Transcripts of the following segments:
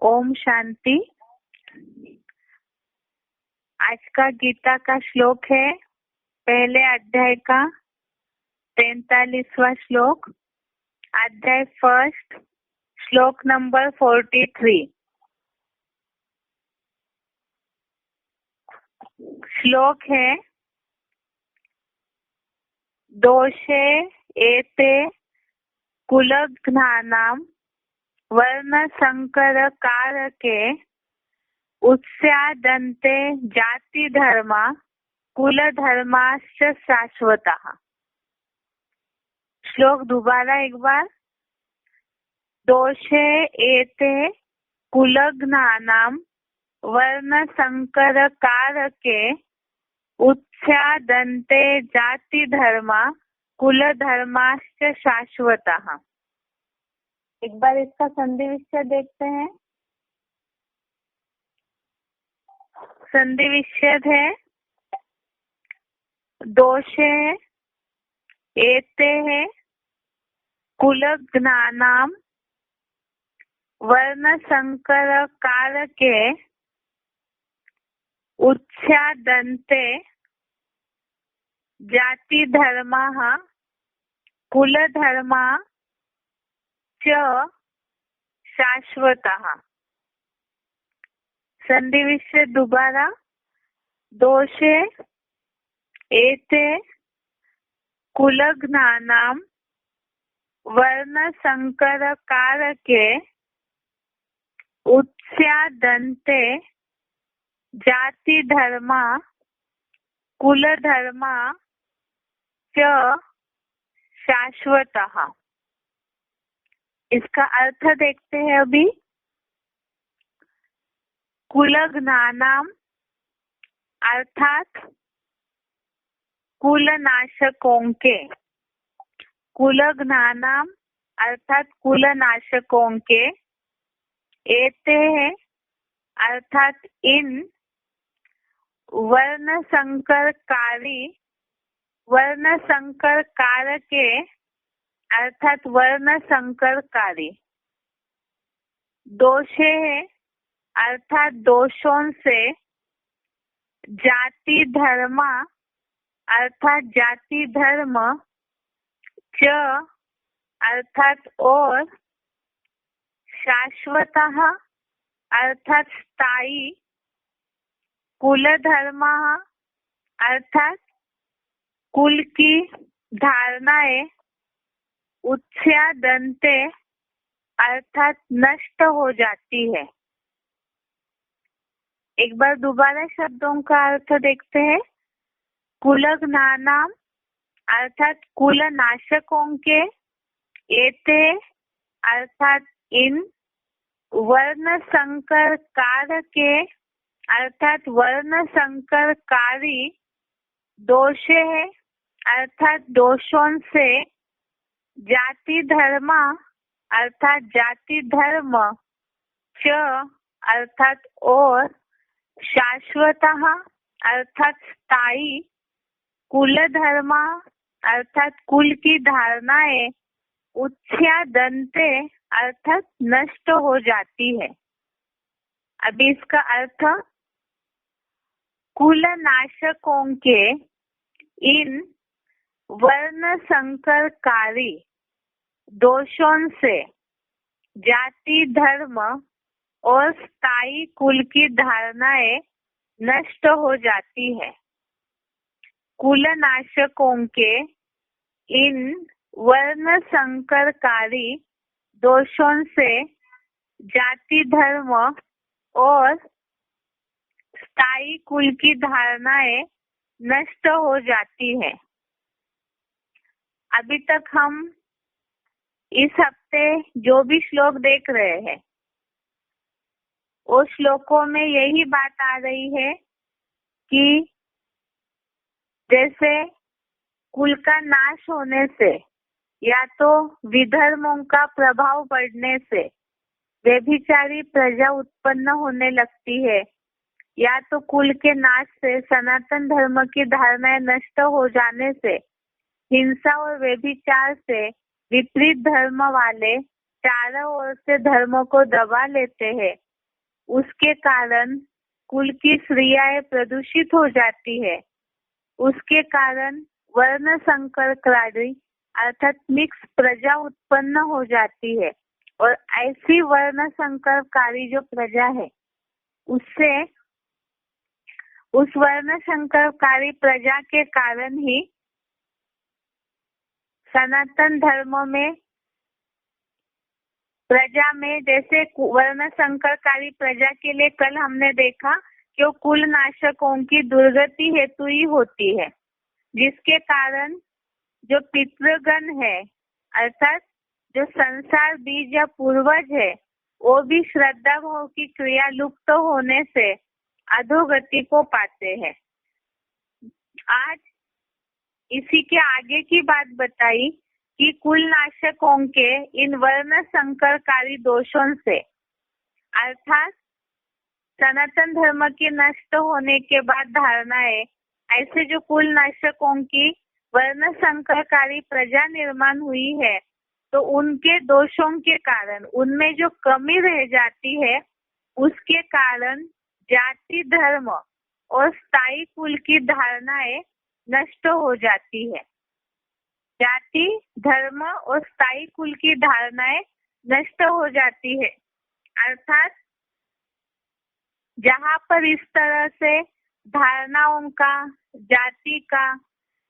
ओम शांति। आज का गीता का श्लोक है पहले अध्याय का 43वां श्लोक, अध्याय फर्स्ट, श्लोक नंबर 43। श्लोक है दोषे एते कुलघ्नानां वर्ण संकर कारके उत्स्यादन्ते जाति धर्मा कुल धर्माश्च शाश्वतः। श्लोक दोबारा एक बार। दोषे एते कुलघ्नानां वर्ण संकर कारके उत्स्यादन्ते जाति धर्मा कुल धर्माश्च शाश्वतः। एक बार इसका संधि विच्छेद देखते हैं। संधि विच्छेद है दोषे एते है कुलघ्नानां वर्ण संकर कारके उत्स्यादन्ते जाति धर्माः कुल धर्मा च शाश्वतः। संधि विच्छेद दोबारा। दोषे एते कुलघ्नानां वर्ण संकर कारके उत्स्यादन्ते जाति धर्मा कुल धर्मा च शाश्वतः। इसका अर्थ देखते हैं अभी। कुलघ्नानां अर्थात कुलनाशकों के, कुलघ्नानां अर्थात कुलनाशकों के, एते है अर्थात इन, वर्ण संकरकारी, वर्ण संकरकार के अर्थात वर्ण संकरकारी, दोषे है अर्थात दोषों से, जाति धर्मा अर्थात जाति धर्म, च अर्थात और, शाश्वतः अर्थात स्थायी, कुल धर्मा अर्थात कुल की धारणाएं, उत्स्यादन्ते अर्थात नष्ट हो जाती है। एक बार दोबारा शब्दों का अर्थ देखते हैं। कुलघ्नानां अर्थात कुल नाशकों के, एते अर्थात इन, वर्ण संकर कार के अर्थात वर्ण संकरकारी, दोषे है अर्थात दोषों से, जाति धर्मा अर्थात जाति धर्म, च अर्थात और, शाश्वतः अर्थात स्थायी, कुल धर्मा अर्थात कुल की धारणाएं, उत्स्यादन्ते अर्थात नष्ट हो जाती है। अभी इसका अर्थ, कुल नाशकों के इन वर्ण संकरकारी दोषों से जाति धर्म और स्थायी कुल की धारणाएं नष्ट हो जाती है। कुल नाशकों के इन वर्ण संकरकारी दोषों से जाति धर्म और स्थायी कुल की धारणाएं नष्ट हो जाती है। अभी तक हम इस हफ्ते जो भी श्लोक देख रहे हैं वो श्लोकों में यही बात आ रही है कि जैसे कुल का नाश होने से या तो विधर्मों का प्रभाव बढ़ने से व्यभिचारी प्रजा उत्पन्न होने लगती है, या तो कुल के नाश से सनातन धर्म की धारणाएं नष्ट हो जाने से हिंसा और व्यभिचार से विपरीत धर्म वाले चारों ओर से धर्मों को दबा लेते हैं, उसके कारण कुल की स्त्रियां प्रदूषित हो जाती है। उसके कारण वर्ण संकरकारी अर्थात मिक्स प्रजा उत्पन्न हो जाती है और ऐसी वर्ण संकरकारी जो प्रजा है उससे उस वर्ण संकरकारी प्रजा के कारण ही सनातन धर्म में प्रजा में जैसे वर्ण संकरकारी प्रजा के लिए कल हमने देखा कि वो कुल नाशकों की दुर्गति हेतु ही होती है, जिसके कारण जो पितृगण है अर्थात जो संसार बीज या पूर्वज है वो भी श्रद्धा भाव की क्रिया लुप्त होने से अधोगति को पाते हैं। आज इसी के आगे की बात बताई कि कुल नाशकों के इन वर्ण संकरकारी दोषों से अर्थात सनातन धर्म के नष्ट होने के बाद धारणाएं ऐसे जो कुल नाशकों की वर्ण संकरकारी प्रजा निर्माण हुई है तो उनके दोषों के कारण उनमें जो कमी रह जाती है उसके कारण जाति धर्म और स्थायी कुल की धारणाएं नष्ट हो जाती है। जाति धर्म और स्थायी कुल की धारणाएं नष्ट हो जाती है अर्थात जहाँ पर इस तरह से धारणाओं का जाति का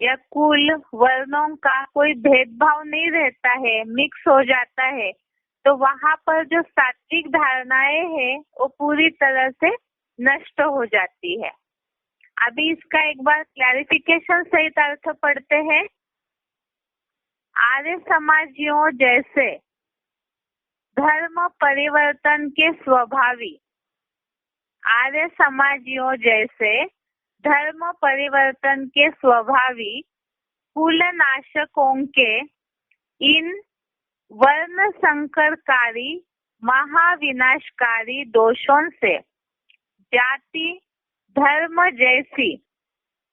या कुल वर्णों का कोई भेदभाव नहीं रहता है, मिक्स हो जाता है, तो वहाँ पर जो सात्विक धारणाएं हैं वो पूरी तरह से नष्ट हो जाती है। अभी इसका एक बार क्लैरिफिकेशन सहित अर्थ पढ़ते हैं। आर्य समाजियों जैसे धर्म परिवर्तन के स्वभावी आर्य समाजियों जैसे धर्म परिवर्तन के स्वभावी कुल नाशकों के इन वर्ण संकरकारी महाविनाशकारी दोषों से जाति धर्म जैसी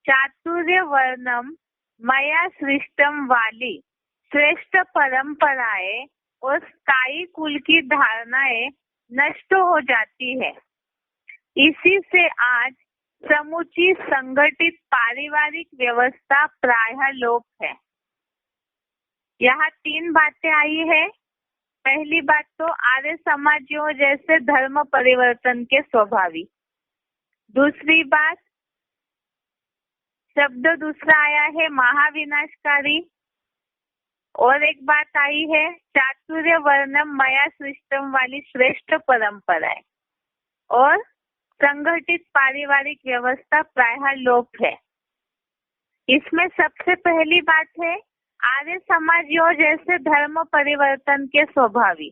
चातुर्य वर्णम मया सृष्टम वाली श्रेष्ठ परंपराएं और स्थायी कुल की धारणाएं नष्ट हो जाती है। इसी से आज समुची संगठित पारिवारिक व्यवस्था प्रायः लोप है। यहाँ 3 बातें आई है। पहली बात तो आर्य समाजियों जैसे धर्म परिवर्तन के स्वभावी। दूसरी बात शब्द दूसरा आया है महाविनाशकारी और एक बात आई है चातुर्य वर्णम मया सृष्टम वाली श्रेष्ठ परंपराएं और संगठित पारिवारिक व्यवस्था प्रायः लोप है। इसमें सबसे पहली बात है आर्य समाजियों जैसे धर्म परिवर्तन के स्वभावी।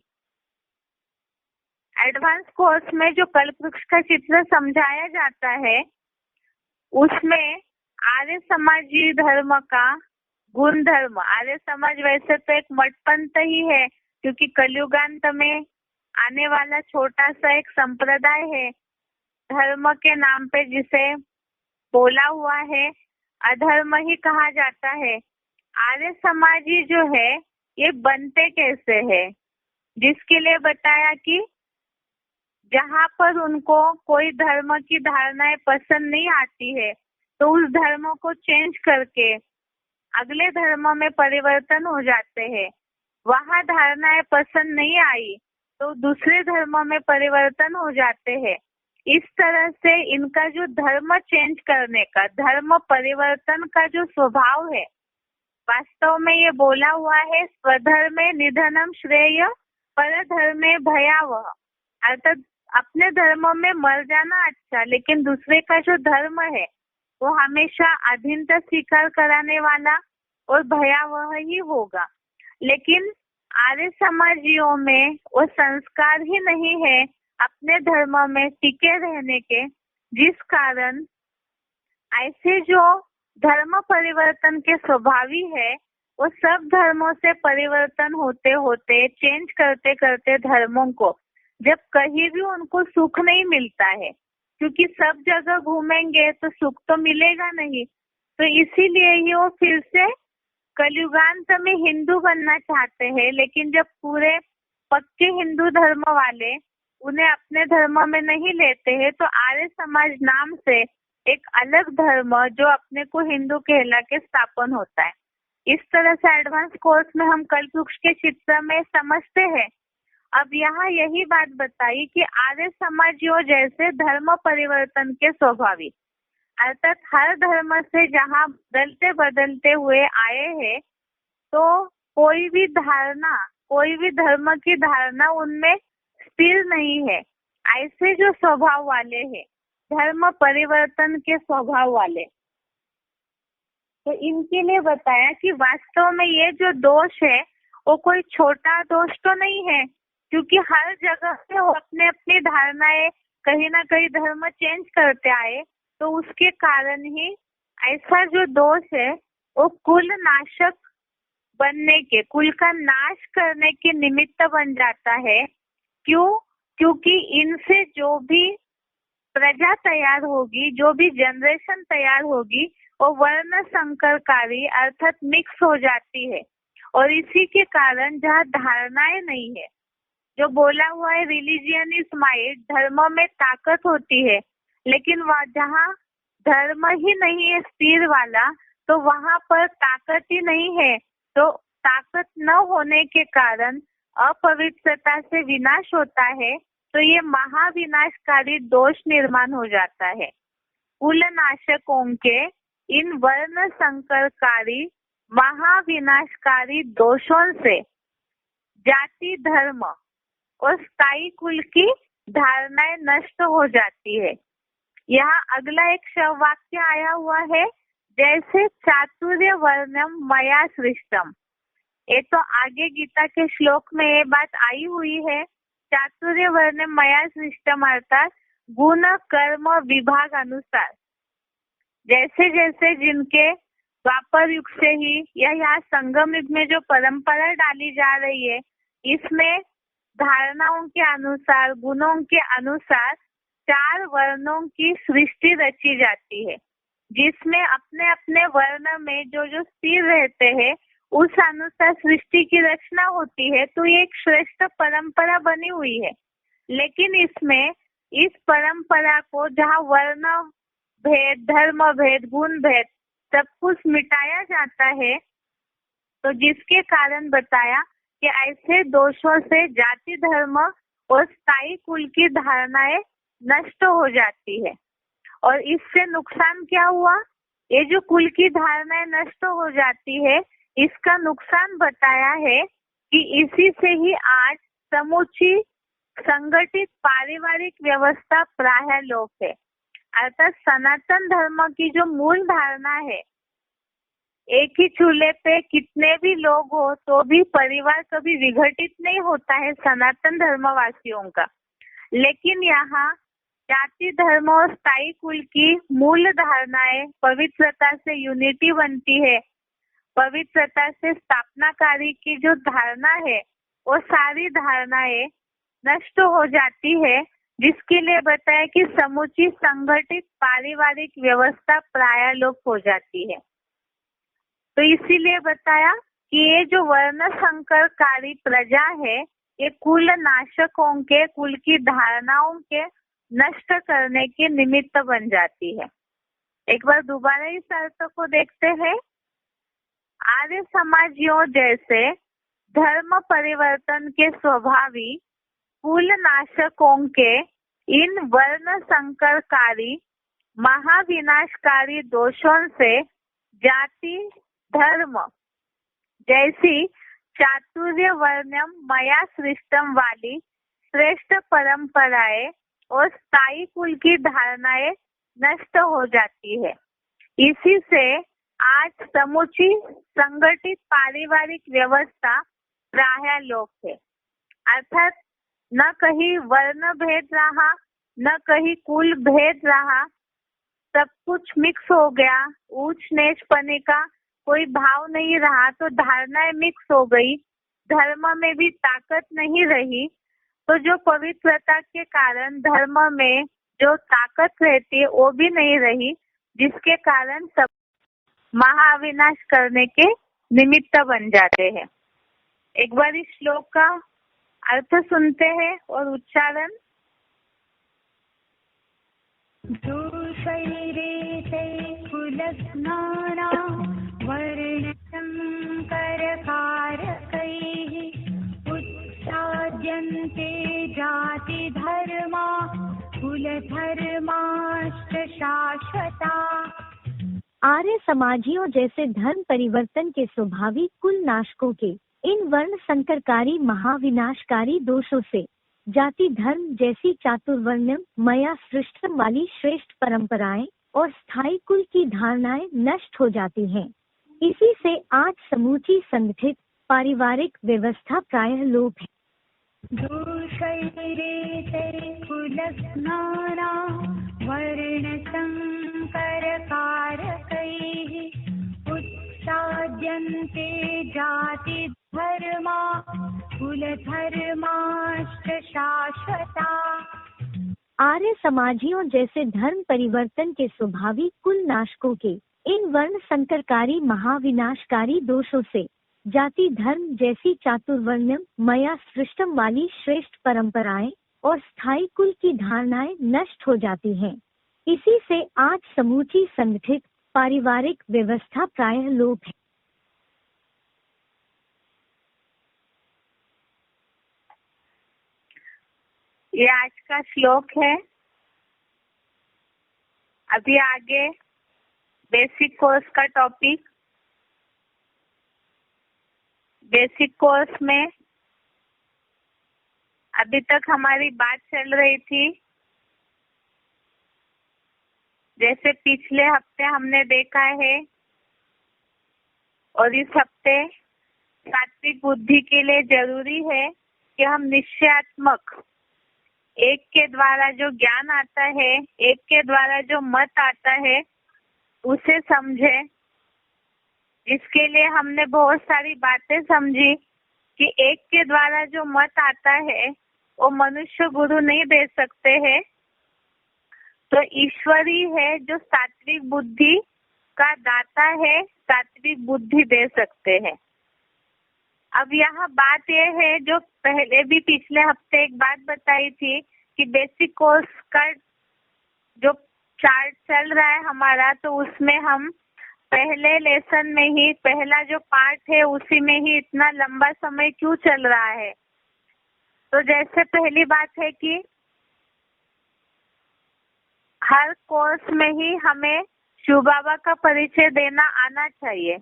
एडवांस कोर्स में जो कल्पवृक्ष का चित्र समझाया जाता है उसमें आर्य समाजी धर्म का गुण धर्म, आर्य समाज वैसे तो एक मठपंथ ही है क्योंकि कलयुगांत में आने वाला छोटा सा एक संप्रदाय है धर्म के नाम पे जिसे बोला हुआ है, अधर्म ही कहा जाता है। आर्य समाजी जो है ये बनते कैसे है, जिसके लिए बताया कि जहाँ पर उनको कोई धर्म की धारणाएं पसंद नहीं आती है तो उस धर्म को चेंज करके अगले धर्म में परिवर्तन हो जाते हैं। वहाँ धारणाएं पसंद नहीं आई तो दूसरे धर्म में परिवर्तन हो जाते हैं। इस तरह से इनका जो धर्म चेंज करने का, धर्म परिवर्तन का जो स्वभाव है, वास्तव में ये बोला हुआ है स्वधर्मे निधनम श्रेय परधर्मे भयावह, अर्थात अपने धर्म में मर जाना अच्छा लेकिन दूसरे का जो धर्म है वो हमेशा अधीनता स्वीकार कराने वाला और भयावह ही होगा। लेकिन आर्य समाजियों में वो संस्कार ही नहीं है अपने धर्म में टिके रहने के, जिस कारण ऐसे जो धर्म परिवर्तन के स्वभावी है वो सब धर्मों से परिवर्तन होते होते चेंज करते करते धर्मों को जब कहीं भी उनको सुख नहीं मिलता है, क्योंकि सब जगह घूमेंगे तो सुख तो मिलेगा नहीं, तो इसीलिए ही वो फिर से कलयुगांत में हिंदू बनना चाहते हैं। लेकिन जब पूरे पक्के हिंदू धर्म वाले उन्हें अपने धर्म में नहीं लेते हैं, तो आर्य समाज नाम से एक अलग धर्म जो अपने को हिंदू कहला के स्थापन होता है। इस तरह से एडवांस कोर्स में हम कल्पवृक्ष के चित्र में समझते हैं। अब यहाँ यही बात बताई कि आर्य समाजियों जैसे धर्म परिवर्तन के स्वभावी, अर्थात हर धर्म से जहाँ बदलते बदलते हुए आए हैं, तो कोई भी धर्म की धारणा उनमें स्थिर नहीं है। ऐसे जो स्वभाव वाले हैं, धर्म परिवर्तन के स्वभाव वाले, तो इनके लिए बताया कि वास्तव में ये जो दोष है वो कोई छोटा दोष तो नहीं है, क्योंकि हर जगह से वो अपने अपनी धारणाएं कहीं ना कहीं धर्म चेंज करते आए, तो उसके कारण ही ऐसा जो दोष है वो कुल नाशक बनने के, कुल का नाश करने के निमित्त बन जाता है। क्यों? क्योंकि इनसे जो भी प्रजा तैयार होगी, जो भी जनरेशन तैयार होगी, वो वर्ण संकरकारी अर्थात मिक्स हो जाती है। और इसी के कारण जहाँ धारणाएं नहीं है, जो बोला हुआ है रिलीजियन इज माइट, धर्म में ताकत होती है, लेकिन जहाँ धर्म ही नहीं है स्थिर वाला, तो वहां पर ताकत ही नहीं है। तो ताकत न होने के कारण अपवित्रता से विनाश होता है, तो ये महाविनाशकारी दोष निर्माण हो जाता है। कुल नाशकों के इन वर्ण संकरकारी महाविनाशकारी दोषों से जाति धर्म और स्थायी कुल की धारणाएं नष्ट हो जाती है। यहाँ अगला एक वाक्य आया हुआ है, जैसे चातुर्य वर्णम मया सृष्टम। ये तो आगे गीता के श्लोक में ये बात आई हुई है। चातुर्य वर्णम मया सृष्टम अर्थात गुण कर्म विभाग अनुसार, जैसे जैसे जिनके द्वापर युग से ही या यहाँ संगम युग में जो परंपरा डाली जा रही है, इसमें धारणाओं के अनुसार, गुणों के अनुसार 4 वर्णों की सृष्टि रची जाती है, जिसमें अपने अपने वर्ण में जो जो स्थिर रहते हैं उस अनुसार सृष्टि की रचना होती है। तो ये एक श्रेष्ठ परंपरा बनी हुई है। लेकिन इसमें इस परंपरा को जहाँ वर्ण भेद, धर्म भेद, गुण भेद सब कुछ मिटाया जाता है, तो जिसके कारण बताया कि ऐसे दोषों से जाति धर्म और स्थायी कुल की धारणाएं नष्ट हो जाती है। और इससे नुकसान क्या हुआ? ये जो कुल की धारणाएं नष्ट हो जाती है, इसका नुकसान बताया है कि इसी से ही आज समूची संगठित पारिवारिक व्यवस्था प्राय लोप है। अर्थात सनातन धर्म की जो मूल धारणा है, एक ही चूल्हे पे कितने भी लोग हो तो भी परिवार कभी विघटित नहीं होता है सनातन धर्मवासियों का। लेकिन यहाँ जाति धर्म और स्थायी कुल की मूल धारणाएं पवित्रता से यूनिटी बनती है, पवित्रता से स्थापनाकारी की जो धारणा है वो सारी धारणाएं नष्ट हो जाती है, जिसके लिए बताया कि समुची संगठित पारिवारिक व्यवस्था प्राय लोप हो जाती है। तो इसीलिए बताया कि ये जो वर्ण संकरकारी प्रजा है, ये कुल नाशकों के, कुल की धारणाओं के नष्ट करने के निमित्त बन जाती है। एक बार दोबारा इस अर्थ को देखते हैं। आर्य समाजियों जैसे धर्म परिवर्तन के स्वभावी कुल नाशकों के इन वर्ण संकरकारी महाविनाशकारी दोषों से जाति धर्म जैसी चातुर्य वर्णम मया सृष्टम वाली श्रेष्ठ परंपराएं और स्थायी कुल की धारणाएं नष्ट हो जाती है। इसी से आज समुची संगठित पारिवारिक व्यवस्था प्राय लोप है। अर्थात न कहीं वर्ण भेद रहा, न कहीं कुल भेद रहा, सब कुछ मिक्स हो गया। ऊंच नीच पने का कोई भाव नहीं रहा, तो धारणाएं मिक्स हो गई, धर्म में भी ताकत नहीं रही। तो जो पवित्रता के कारण धर्म में जो ताकत रहती है वो भी नहीं रही, जिसके कारण सब महाविनाश करने के निमित्त बन जाते हैं। एक बार इस श्लोक का अर्थ सुनते हैं और उच्चारण दोषैरेतै कुलस्नानां वर्णसंकरकारकैः उत्साद्यन्ते जातिधर्मा कुलधर्माश्च शाश्वता। आर्य समाजियों जैसे धर्म परिवर्तन के स्वभावी कुल नाशकों के इन वर्ण संकरकारी महाविनाशकारी दोषों से जाति धर्म जैसी चातुर्वर्ण्यम मया सृष्टम वाली श्रेष्ठ परंपराएं और स्थायी कुल की धारणाएं नष्ट हो जाती हैं। इसी से आज समूची संगठित पारिवारिक व्यवस्था प्रायः लोप है। दोषैरेतै कुलस्नानां वर्णसंकरकारकैः उत्साद्यन्ते जातिधर्मा कुलधर्माश्च शाश्वता। आर्य समाजियों जैसे धर्म परिवर्तन के स्वभावी कुल नाशकों के इन वर्ण संकरकारी महाविनाशकारी दोषों से जाति धर्म जैसी चातुर्वर्ण्यम मया सृष्टम वाली श्रेष्ठ परंपराएं और स्थायी कुल की धारणाएं नष्ट हो जाती हैं। इसी से आज समूची संगठित पारिवारिक व्यवस्था प्रायः लोप है। ये आज का श्लोक है। अभी आगे बेसिक कोर्स का टॉपिक। बेसिक कोर्स में अभी तक हमारी बात चल रही थी, जैसे पिछले हफ्ते हमने देखा है और इस हफ्ते सात्विक बुद्धि के लिए जरूरी है कि हम निश्चयात्मक एक के द्वारा जो ज्ञान आता है, एक के द्वारा जो मत आता है, उसे समझे। इसके लिए हमने बहुत सारी बातें समझी कि एक के द्वारा जो मत आता है वो मनुष्य गुरु नहीं दे सकते हैं, तो ईश्वर ही है जो सात्विक बुद्धि का दाता है, सात्विक बुद्धि दे सकते हैं। अब यहाँ बात यह है, जो पहले भी पिछले हफ्ते एक बात बताई थी कि बेसिक कोर्स का जो चार्ट चल रहा है हमारा, तो उसमें हम पहले लेसन में ही पहला जो पार्ट है उसी में ही इतना लंबा समय क्यों चल रहा है। तो जैसे पहली बात है कि हर कोर्स में ही हमें शिव बाबा का परिचय देना आना चाहिए।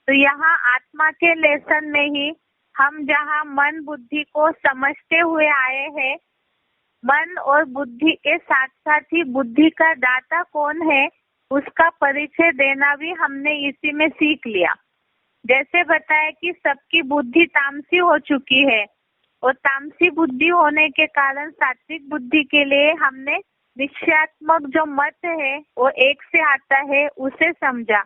तो यहाँ आत्मा के लेसन में ही हम जहाँ मन बुद्धि को समझते हुए आए हैं, मन और बुद्धि के साथ साथ ही बुद्धि का दाता कौन है उसका परिचय देना भी हमने इसी में सीख लिया। जैसे बताया कि सबकी बुद्धि तामसी हो चुकी है और तामसी बुद्धि होने के कारण सात्विक बुद्धि के लिए हमने निश्चयात्मक जो मत है वो एक से आता है उसे समझा।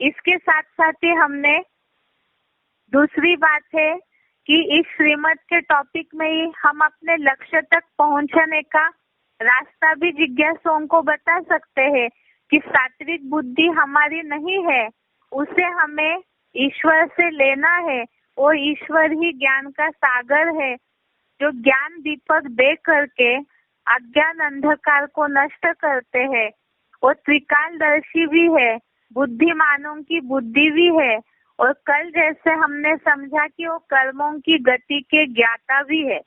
इसके साथ साथ ही हमने दूसरी बात है कि इस श्रीमत के टॉपिक में ही हम अपने लक्ष्य तक पहुंचने का रास्ता भी जिज्ञासुओं को बता सकते हैं कि सात्विक बुद्धि हमारी नहीं है, उसे हमें ईश्वर से लेना है और ईश्वर ही ज्ञान का सागर है जो ज्ञान दीपक दे करके अज्ञान अंधकार को नष्ट करते हैं और त्रिकालदर्शी भी है, बुद्धिमानों की बुद्धि भी है और कल जैसे हमने समझा कि वो कर्मों की गति के ज्ञाता भी है।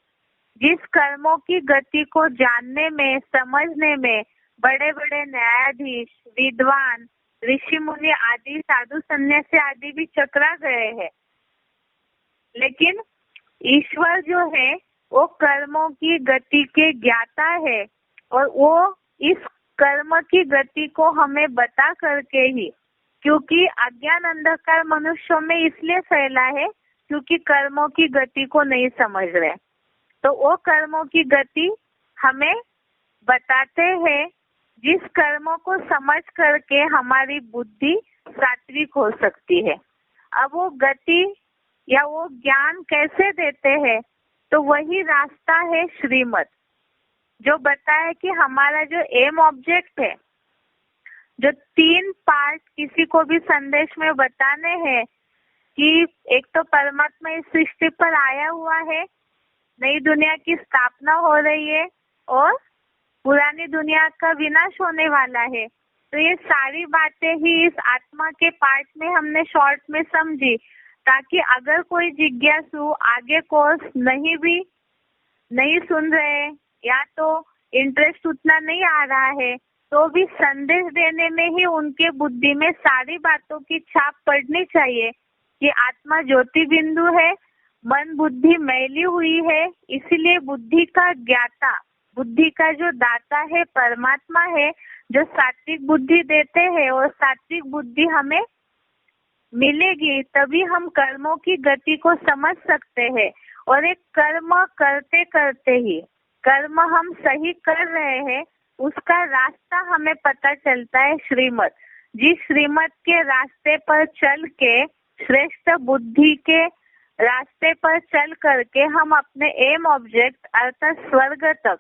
जिस कर्मों की गति को जानने में समझने में बड़े बड़े न्यायाधीश, विद्वान, ऋषि मुनि आदि साधु सन्यासी आदि भी चकरा गए हैं, लेकिन ईश्वर जो है वो कर्मों की गति के ज्ञाता है और वो इस कर्म की गति को हमें बता करके ही, क्योंकि अज्ञान अंधकार मनुष्यों में इसलिए फैला है क्योंकि कर्मों की गति को नहीं समझ रहे, तो वो कर्मों की गति हमें बताते हैं जिस कर्मों को समझ करके हमारी बुद्धि सात्विक हो सकती है। अब वो गति या वो ज्ञान कैसे देते हैं, तो वही रास्ता है श्रीमत, जो बताया कि हमारा जो एम ऑब्जेक्ट है, जो 3 पार्ट किसी को भी संदेश में बताने हैं कि एक तो परमात्मा इस सृष्टि पर आया हुआ है, नई दुनिया की स्थापना हो रही है और पुरानी दुनिया का विनाश होने वाला है। तो ये सारी बातें ही इस आत्मा के पार्ट में हमने शॉर्ट में समझी, ताकि अगर कोई जिज्ञासु आगे कोर्स नहीं सुन रहे या तो इंटरेस्ट उतना नहीं आ रहा है, तो भी संदेश देने में ही उनके बुद्धि में सारी बातों की छाप पड़नी चाहिए कि आत्मा ज्योति बिंदु है, मन बुद्धि मैली हुई है, इसीलिए बुद्धि का ज्ञाता, बुद्धि का जो दाता है परमात्मा है, जो सात्विक बुद्धि देते हैं, और सात्विक बुद्धि हमें मिलेगी तभी हम कर्मों की गति को समझ सकते हैं। और एक कर्म करते करते ही कर्म हम सही कर रहे हैं उसका रास्ता हमें पता चलता है। श्रीमत, जिस श्रीमत के रास्ते पर चल के, श्रेष्ठ बुद्धि के रास्ते पर चल करके हम अपने एम ऑब्जेक्ट अर्थात स्वर्ग तक,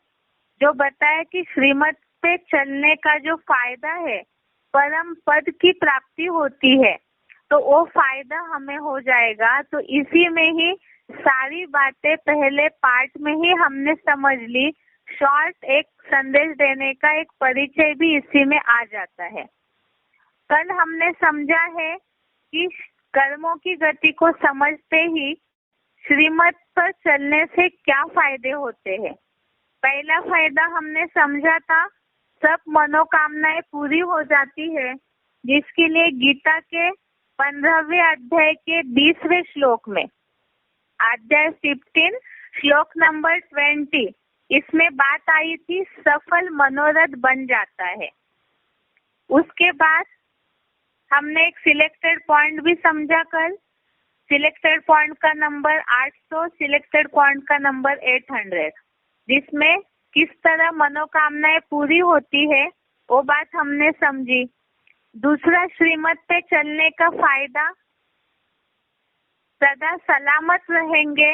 जो बताया कि श्रीमत पे चलने का जो फायदा है, परम पद की प्राप्ति होती है, तो वो फायदा हमें हो जाएगा। तो इसी में ही सारी बातें पहले पार्ट में ही हमने समझ ली। शॉर्ट एक संदेश देने का एक परिचय भी इसी में आ जाता है। कल हमने समझा है कि कर्मों की गति को समझते ही श्रीमत पर चलने से क्या फायदे होते हैं। पहला फायदा हमने समझा था, सब मनोकामनाएं पूरी हो जाती है, जिसके लिए गीता के 15वें अध्याय के 20वें श्लोक में, अध्याय 15 श्लोक नंबर 20, इसमें बात आई थी सफल मनोरथ बन जाता है। उसके बाद हमने एक सिलेक्टेड पॉइंट भी समझा कल। सिलेक्टेड पॉइंट का नंबर 800, सिलेक्टेड पॉइंट का नंबर 800, जिसमें किस तरह मनोकामनाएं पूरी होती है वो बात हमने समझी। दूसरा, श्रीमत पे चलने का फायदा, सदा सलामत रहेंगे,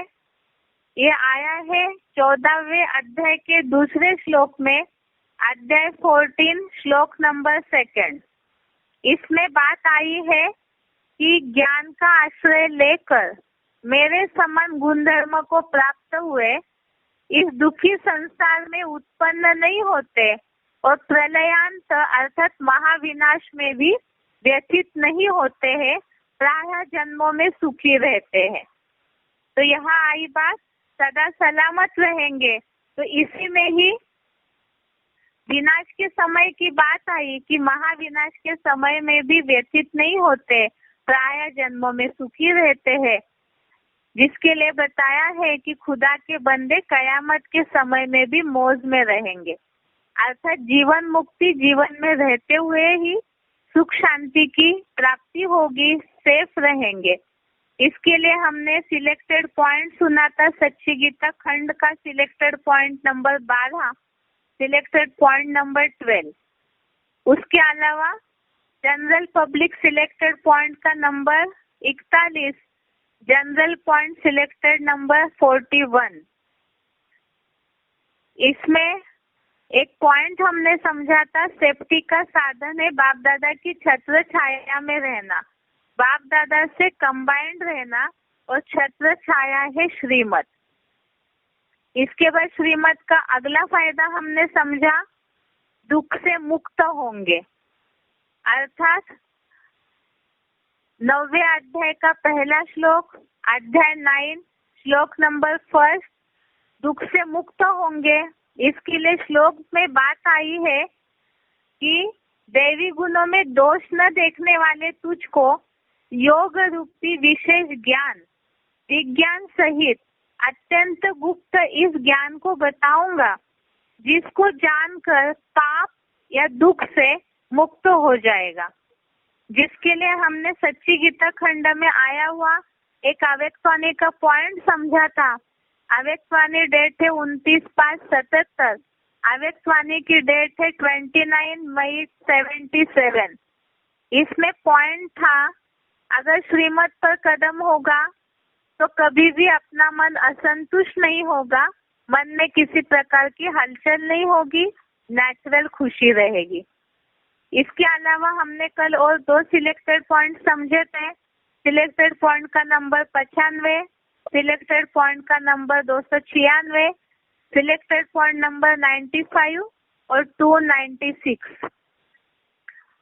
ये आया है 14वें अध्याय के दूसरे श्लोक में, अध्याय 14 श्लोक नंबर 2। इसमें बात आई है कि ज्ञान का आश्रय लेकर मेरे समान गुणधर्म को प्राप्त हुए इस दुखी संसार में उत्पन्न नहीं होते और प्रलयांत अर्थात महाविनाश में भी व्यथित नहीं होते हैं, प्रायः जन्मों में सुखी रहते हैं। तो यहाँ आई बात सदा सलामत रहेंगे, तो इसी में ही विनाश के समय की बात आई कि महाविनाश के समय में भी व्यथित नहीं होते, प्रायः जन्मों में सुखी रहते हैं, जिसके लिए बताया है कि खुदा के बंदे कयामत के समय में भी मौज में रहेंगे, अर्थात जीवन मुक्ति जीवन में रहते हुए ही सुख शांति की प्राप्ति होगी, सेफ रहेंगे। इसके लिए हमने सिलेक्टेड पॉइंट सुना था, सच्ची गीता खंड का selected point number 12, selected point number 12। उसके अलावा जनरल पब्लिक सिलेक्टेड पॉइंट का number 41, general point selected number 41। इसमें एक पॉइंट हमने समझा था, सेफ्टी का साधन है बाप दादा की छत्र छाया में रहना, बाप दादा से कंबाइंड रहना, और छत्र छाया है श्रीमत। इसके बाद श्रीमत का अगला फायदा हमने समझा, दुख से मुक्त होंगे, अर्थात 9वें अध्याय का पहला श्लोक, अध्याय 9 श्लोक नंबर 1, दुख से मुक्त होंगे। इसके लिए श्लोक में बात आई है कि दैवी गुणों में दोष न देखने वाले तुझको योग रूपी विशेष ज्ञान विज्ञान सहित अत्यंत गुप्त इस ज्ञान को बताऊंगा, जिसको जानकर पाप या दुख से मुक्त हो जाएगा। जिसके लिए हमने सच्ची गीता खंड में आया हुआ एक अव्यक्तवाणी का पॉइंट समझा था। अव्यक्तवाणी डेट है 29/5/77, अव्यक्तवाणी की डेट है 29 मई 77। इसमें पॉइंट था, अगर श्रीमत पर कदम होगा तो कभी भी अपना मन असंतुष्ट नहीं होगा, मन में किसी प्रकार की हलचल नहीं होगी, नेचुरल खुशी रहेगी। इसके अलावा हमने कल और 2 सिलेक्टेड पॉइंट समझे थे। सिलेक्टेड पॉइंट का नंबर 95, सिलेक्टेड पॉइंट का नंबर 296, सिलेक्टेड पॉइंट नंबर 95 और 296।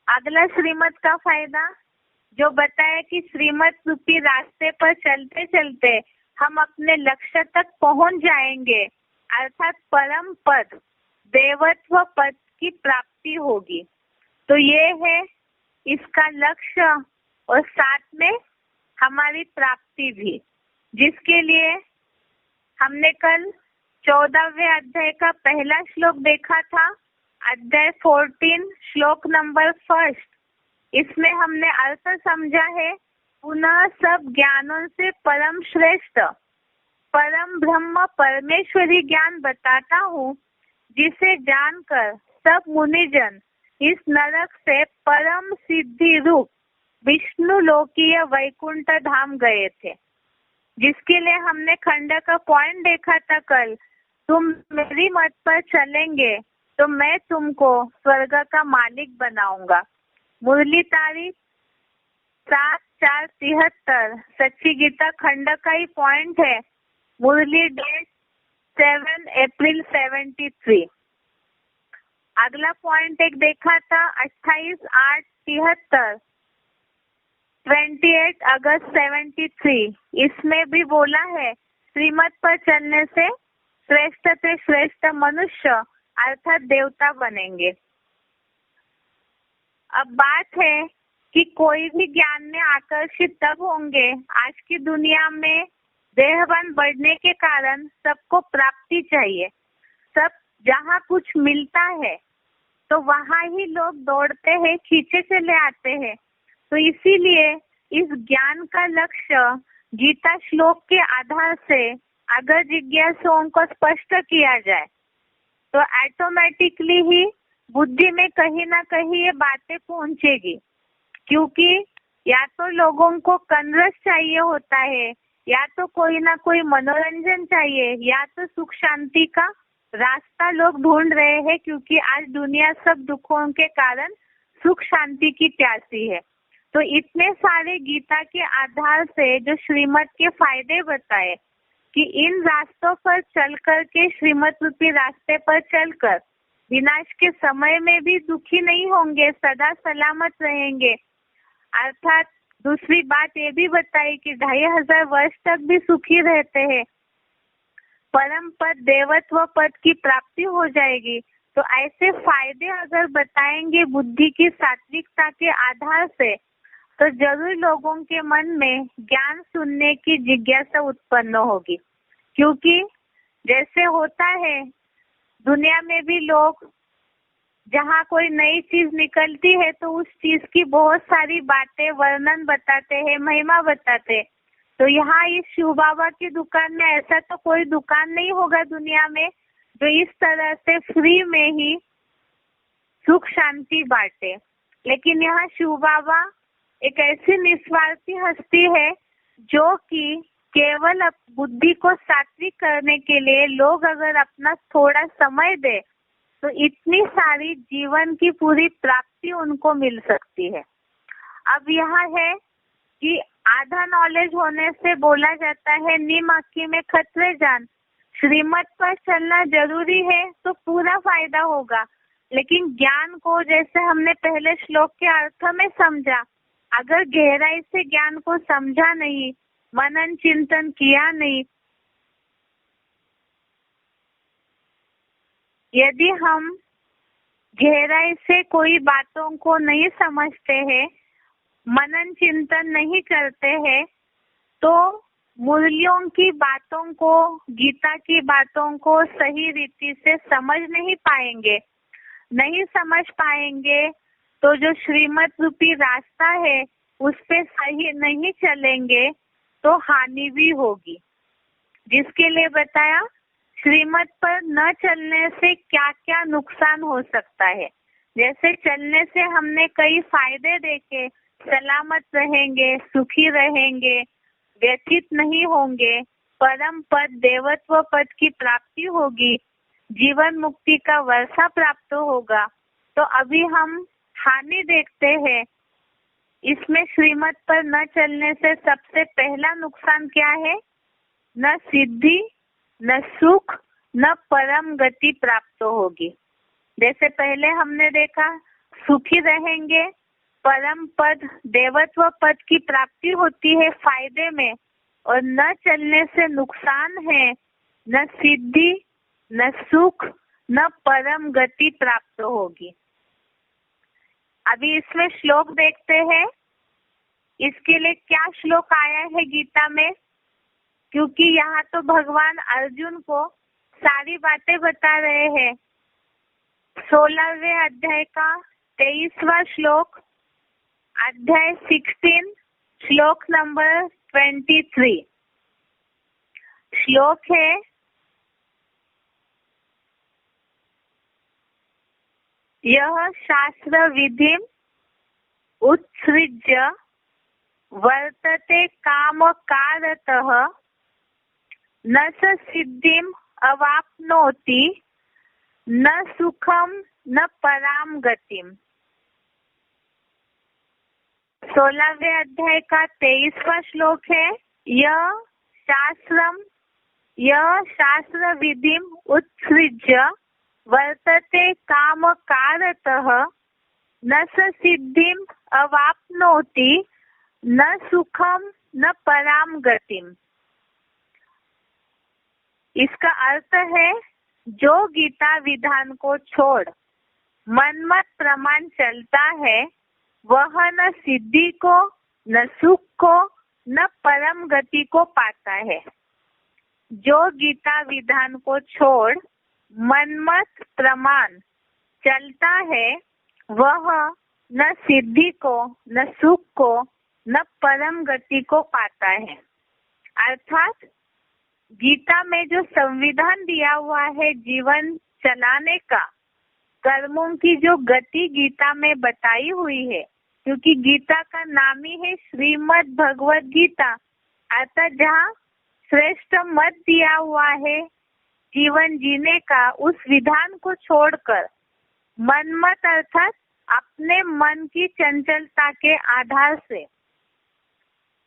अगला श्रीमत का फायदा जो बताया कि श्रीमत रूपी रास्ते पर चलते चलते हम अपने लक्ष्य तक पहुंच जाएंगे, अर्थात परम पद देवत्व पद की प्राप्ति होगी। तो ये है इसका लक्ष्य और साथ में हमारी प्राप्ति भी, जिसके लिए हमने कल 14वें अध्याय का पहला श्लोक देखा था, अध्याय 14 श्लोक नंबर 1। इसमें हमने अर्थ समझा है, पुनः सब ज्ञानों से परम श्रेष्ठ परम ब्रह्म परमेश्वरी ज्ञान बताता हूँ, जिसे जानकर सब मुनिजन इस नरक से परम सिद्धि रूप विष्णु लोकीय वैकुंठ धाम गए थे। जिसके लिए हमने खंड का पॉइंट देखा था कल, तुम मेरी मत पर चलेंगे तो मैं तुमको स्वर्ग का मालिक बनाऊंगा। मुरली तारीख 7/4/73 सच्ची गीता खंड का ही पॉइंट है। मुरली डेट 7 अप्रैल 73। अगला पॉइंट एक देखा था 28/8/73 28 अगस्त 73। इसमें भी बोला है श्रीमत पर चलने से श्रेष्ठ से श्रेष्ठ मनुष्य अर्थात देवता बनेंगे। अब बात है कि कोई भी ज्ञान में आकर्षित तब होंगे, आज की दुनिया में देहवान बढ़ने के कारण सबको प्राप्ति चाहिए। सब जहाँ कुछ मिलता है तो वहाँ ही लोग दौड़ते हैं, खींचे चले आते हैं। तो इसीलिए इस ज्ञान का लक्ष्य गीता श्लोक के आधार से अगर जिज्ञासुओं को स्पष्ट किया जाए तो ऑटोमेटिकली ही बुद्धि में कहीं ना कहीं ये बातें पहुंचेगी। क्योंकि या तो लोगों को कनरस चाहिए होता है, या तो कोई ना कोई मनोरंजन चाहिए, या तो सुख शांति का रास्ता लोग ढूंढ रहे हैं। क्योंकि आज दुनिया सब दुखों के कारण सुख शांति की प्यासी है। तो इतने सारे गीता के आधार से जो श्रीमत के फायदे बताए कि इन रास्तों पर चल कर के श्रीमत रूपी रास्ते पर चलकर विनाश के समय में भी दुखी नहीं होंगे, सदा सलामत रहेंगे। अर्थात दूसरी बात ये भी बताई कि 2500 वर्ष तक भी सुखी रहते हैं, परम पद देवत्व पद की प्राप्ति हो जाएगी। तो ऐसे फायदे अगर बताएंगे बुद्धि की सात्विकता के आधार से तो जरूर लोगों के मन में ज्ञान सुनने की जिज्ञासा उत्पन्न होगी। क्योंकि जैसे होता है दुनिया में भी लोग जहाँ कोई नई चीज निकलती है तो उस चीज की बहुत सारी बातें वर्णन बताते हैं, महिमा बताते। तो यहाँ इस शिव बाबा की दुकान में ऐसा तो कोई दुकान नहीं होगा दुनिया में जो इस तरह से फ्री में ही सुख शांति बांटे। लेकिन यहाँ शिव बाबा एक ऐसी निस्वार्थी हस्ती है जो कि केवल बुद्धि को सात्विक करने के लिए लोग अगर अपना थोड़ा समय दे तो इतनी सारी जीवन की पूरी प्राप्ति उनको मिल सकती है। अब यहाँ है कि आधा नॉलेज होने से बोला जाता है नीम अक्की में खतरे जान। श्रीमत पर चलना जरूरी है तो पूरा फायदा होगा, लेकिन ज्ञान को जैसे हमने पहले श्लोक के अर्थ में समझा, अगर गहराई से ज्ञान को समझा नहीं, मनन चिंतन किया नहीं, यदि हम गहराई से कोई बातों को नहीं समझते हैं, मनन चिंतन नहीं करते हैं, तो मूल्यों की बातों को, गीता की बातों को सही रीति से समझ नहीं पाएंगे। नहीं समझ पाएंगे तो जो श्रीमत रूपी रास्ता है उस पे सही नहीं चलेंगे तो हानि भी होगी। जिसके लिए बताया श्रीमत पर न चलने से क्या क्या नुकसान हो सकता है। जैसे चलने से हमने कई फायदे देखे, सलामत रहेंगे, सुखी रहेंगे, व्यथित नहीं होंगे, परम पद देवत्व पद की प्राप्ति होगी, जीवन मुक्ति का वर्षा प्राप्त होगा। तो अभी हम हानि देखते हैं। इसमें श्रीमत पर न चलने से सबसे पहला नुकसान क्या है? न सिद्धि, न सुख, न परम गति प्राप्त होगी। जैसे पहले हमने देखा सुखी रहेंगे, परम पद देवत्व पद की प्राप्ति होती है फायदे में, और न चलने से नुकसान है, न सिद्धि न सुख न परम गति प्राप्त होगी। अभी इसमें श्लोक देखते हैं, इसके लिए क्या श्लोक आया है गीता में, क्योंकि यहाँ तो भगवान अर्जुन को सारी बातें बता रहे हैं। 16वें अध्याय का 23वां श्लोक, अध्याय 16 श्लोक नंबर 23। श्लोक है, यह शास्त्र विधिम उत्सृज्य वर्तते काम कारतः न स सिद्धिम अवाप्नोति न सुखम न पराम गतिम। 16वें अध्याय का 23वां श्लोक है, यह शास्त्र विधिम उत्सृज्य वर्तते काम कारतः न स सिद्धिम अवाप्नोति न सुखम न पराम गतिम। इसका अर्थ है, जो गीता विधान को छोड़ मनमत प्रमाण चलता है, वह न सिद्धि को न सुख को न परम गति को पाता है। जो गीता विधान को छोड़ मनमत प्रमाण चलता है, वह न सिद्धि को न सुख को न परम गति को पाता है। अर्थात गीता में जो संविधान दिया हुआ है जीवन चलाने का, कर्मों की जो गति गीता में बताई हुई है, क्योंकि गीता का नाम ही है श्रीमद् भगवत गीता, अर्थात जहाँ श्रेष्ठ मत दिया हुआ है जीवन जीने का, उस विधान को छोड़कर मनमत अर्थात अपने मन की चंचलता के आधार से,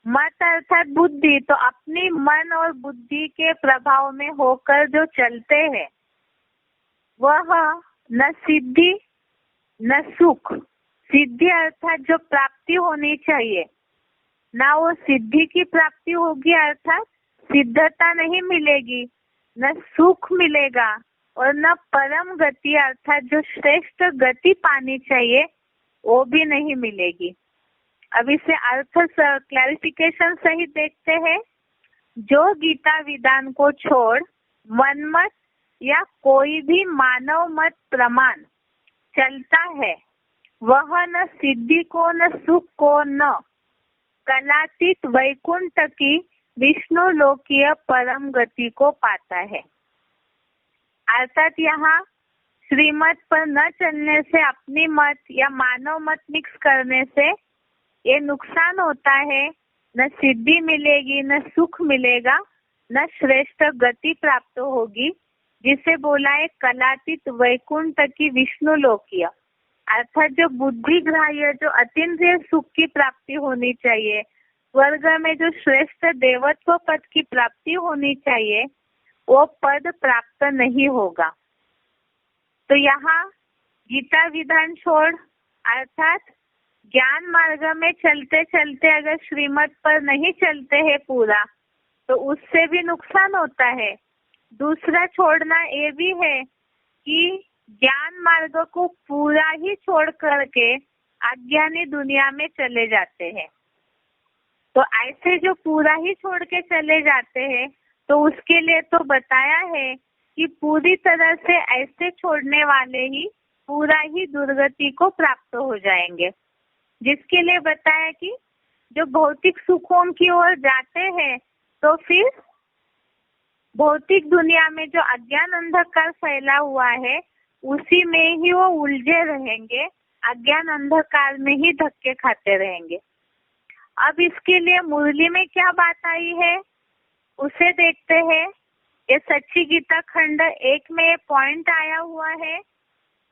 मत अर्थात बुद्धि, तो अपनी मन और बुद्धि के प्रभाव में होकर जो चलते हैं, वह न सिद्धि न सुख, सिद्धि अर्थात जो प्राप्ति होनी चाहिए, ना वो सिद्धि की प्राप्ति होगी अर्थात सिद्धता नहीं मिलेगी, न सुख मिलेगा, और न परम गति अर्थात जो श्रेष्ठ गति पानी चाहिए वो भी नहीं मिलेगी। अब इसे अर्थ क्लैरिफिकेशन सहित देखते हैं। जो गीता विधान को छोड़ मनमत या कोई भी मानव मत प्रमाण चलता है, वह न सिद्धि को न सुख को न कलातीत वैकुंठ की विष्णु लोकीय परम गति को पाता है। अर्थात यहाँ श्रीमत पर न चलने से, अपनी मत या मानव मत मिक्स करने से ये नुकसान होता है, न सिद्धि मिलेगी न सुख मिलेगा, न श्रेष्ठ गति प्राप्त होगी, जिसे बोला है कलातीत वैकुंठ की विष्णु लोकीय, अर्थात जो बुद्धि ग्राह्य जो अतीन्द्रिय सुख की प्राप्ति होनी चाहिए, स्वर्ग में जो श्रेष्ठ देवत्व पद की प्राप्ति होनी चाहिए, वो पद प्राप्त नहीं होगा। तो यहाँ गीता विधान छोड़ अर्थात ज्ञान मार्ग में चलते चलते अगर श्रीमत पर नहीं चलते हैं पूरा, तो उससे भी नुकसान होता है। दूसरा छोड़ना ये भी है कि ज्ञान मार्ग को पूरा ही छोड़ करके अज्ञानी दुनिया में चले जाते हैं। तो ऐसे जो पूरा ही छोड़ के चले जाते हैं, तो उसके लिए तो बताया है कि पूरी तरह से ऐसे छोड़ने वाले ही पूरा ही दुर्गति को प्राप्त हो जाएंगे। जिसके लिए बताया कि जो भौतिक सुखों की ओर जाते हैं, तो फिर भौतिक दुनिया में जो अज्ञान अंधकार फैला हुआ है, उसी में ही वो उलझे रहेंगे, अज्ञान अंधकार में ही धक्के खाते रहेंगे। अब इसके लिए मुरली में क्या बात आई है उसे देखते हैं। ये सच्ची गीता खंड 1 में पॉइंट आया हुआ है।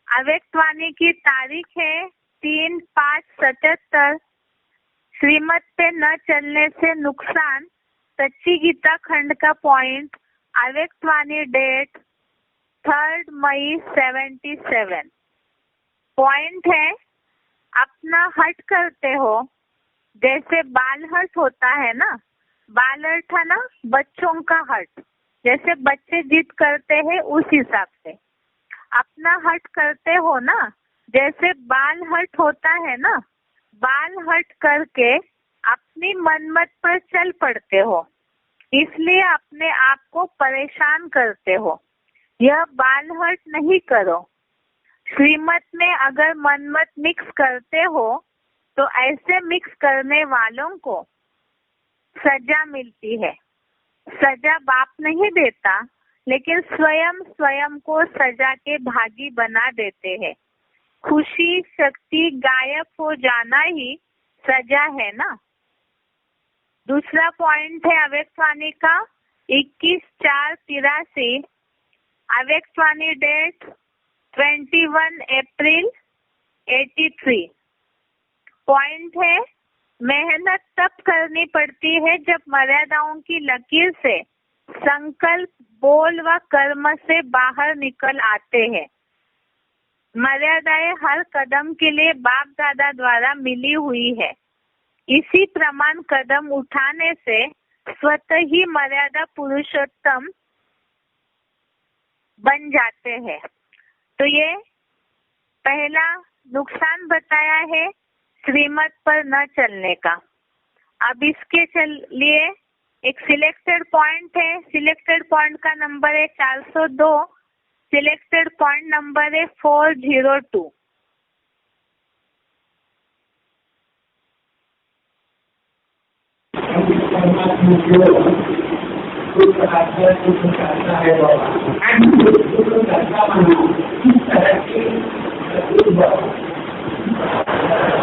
अव्यक्त वाणी की तारीख है 3/5/77। श्रीमत पे न चलने से नुकसान, सच्ची गीता खंड का पॉइंट, अव्यक्त वाणी डेट 3 मई 77। पॉइंट है, अपना हट करते हो, जैसे बाल हट होता है ना, बाल हट है ना बच्चों का हट, जैसे बच्चे जिद करते हैं उस हिसाब से अपना हट करते हो ना, जैसे बाल हट होता है ना, बाल हट करके अपनी मनमत पर चल पड़ते हो, इसलिए अपने आप को परेशान करते हो। यह बाल हट नहीं करो। श्रीमत में अगर मनमत मिक्स करते हो तो ऐसे मिक्स करने वालों को सजा मिलती है। सजा बाप नहीं देता, लेकिन स्वयं को सजा के भागी बना देते हैं। खुशी शक्ति गायब हो जाना ही सजा है ना। दूसरा पॉइंट है अव्यक्तवाणी का 21/4/83, अव्यक्तवाणी डेट 21 अप्रैल 83। पॉइंट है, मेहनत तब करनी पड़ती है जब मर्यादाओं की लकीर से संकल्प बोल व कर्म से बाहर निकल आते हैं। मर्यादाएं हर कदम के लिए बाप दादा द्वारा मिली हुई है। इसी प्रमाण कदम उठाने से स्वतः ही मर्यादा पुरुषोत्तम बन जाते हैं। तो ये पहला नुकसान बताया है श्रीमत पर न चलने का। अब इसके लिए एक सिलेक्टेड पॉइंट है, सिलेक्टेड पॉइंट का नंबर है 402, सिलेक्टेड पॉइंट नंबर है 402।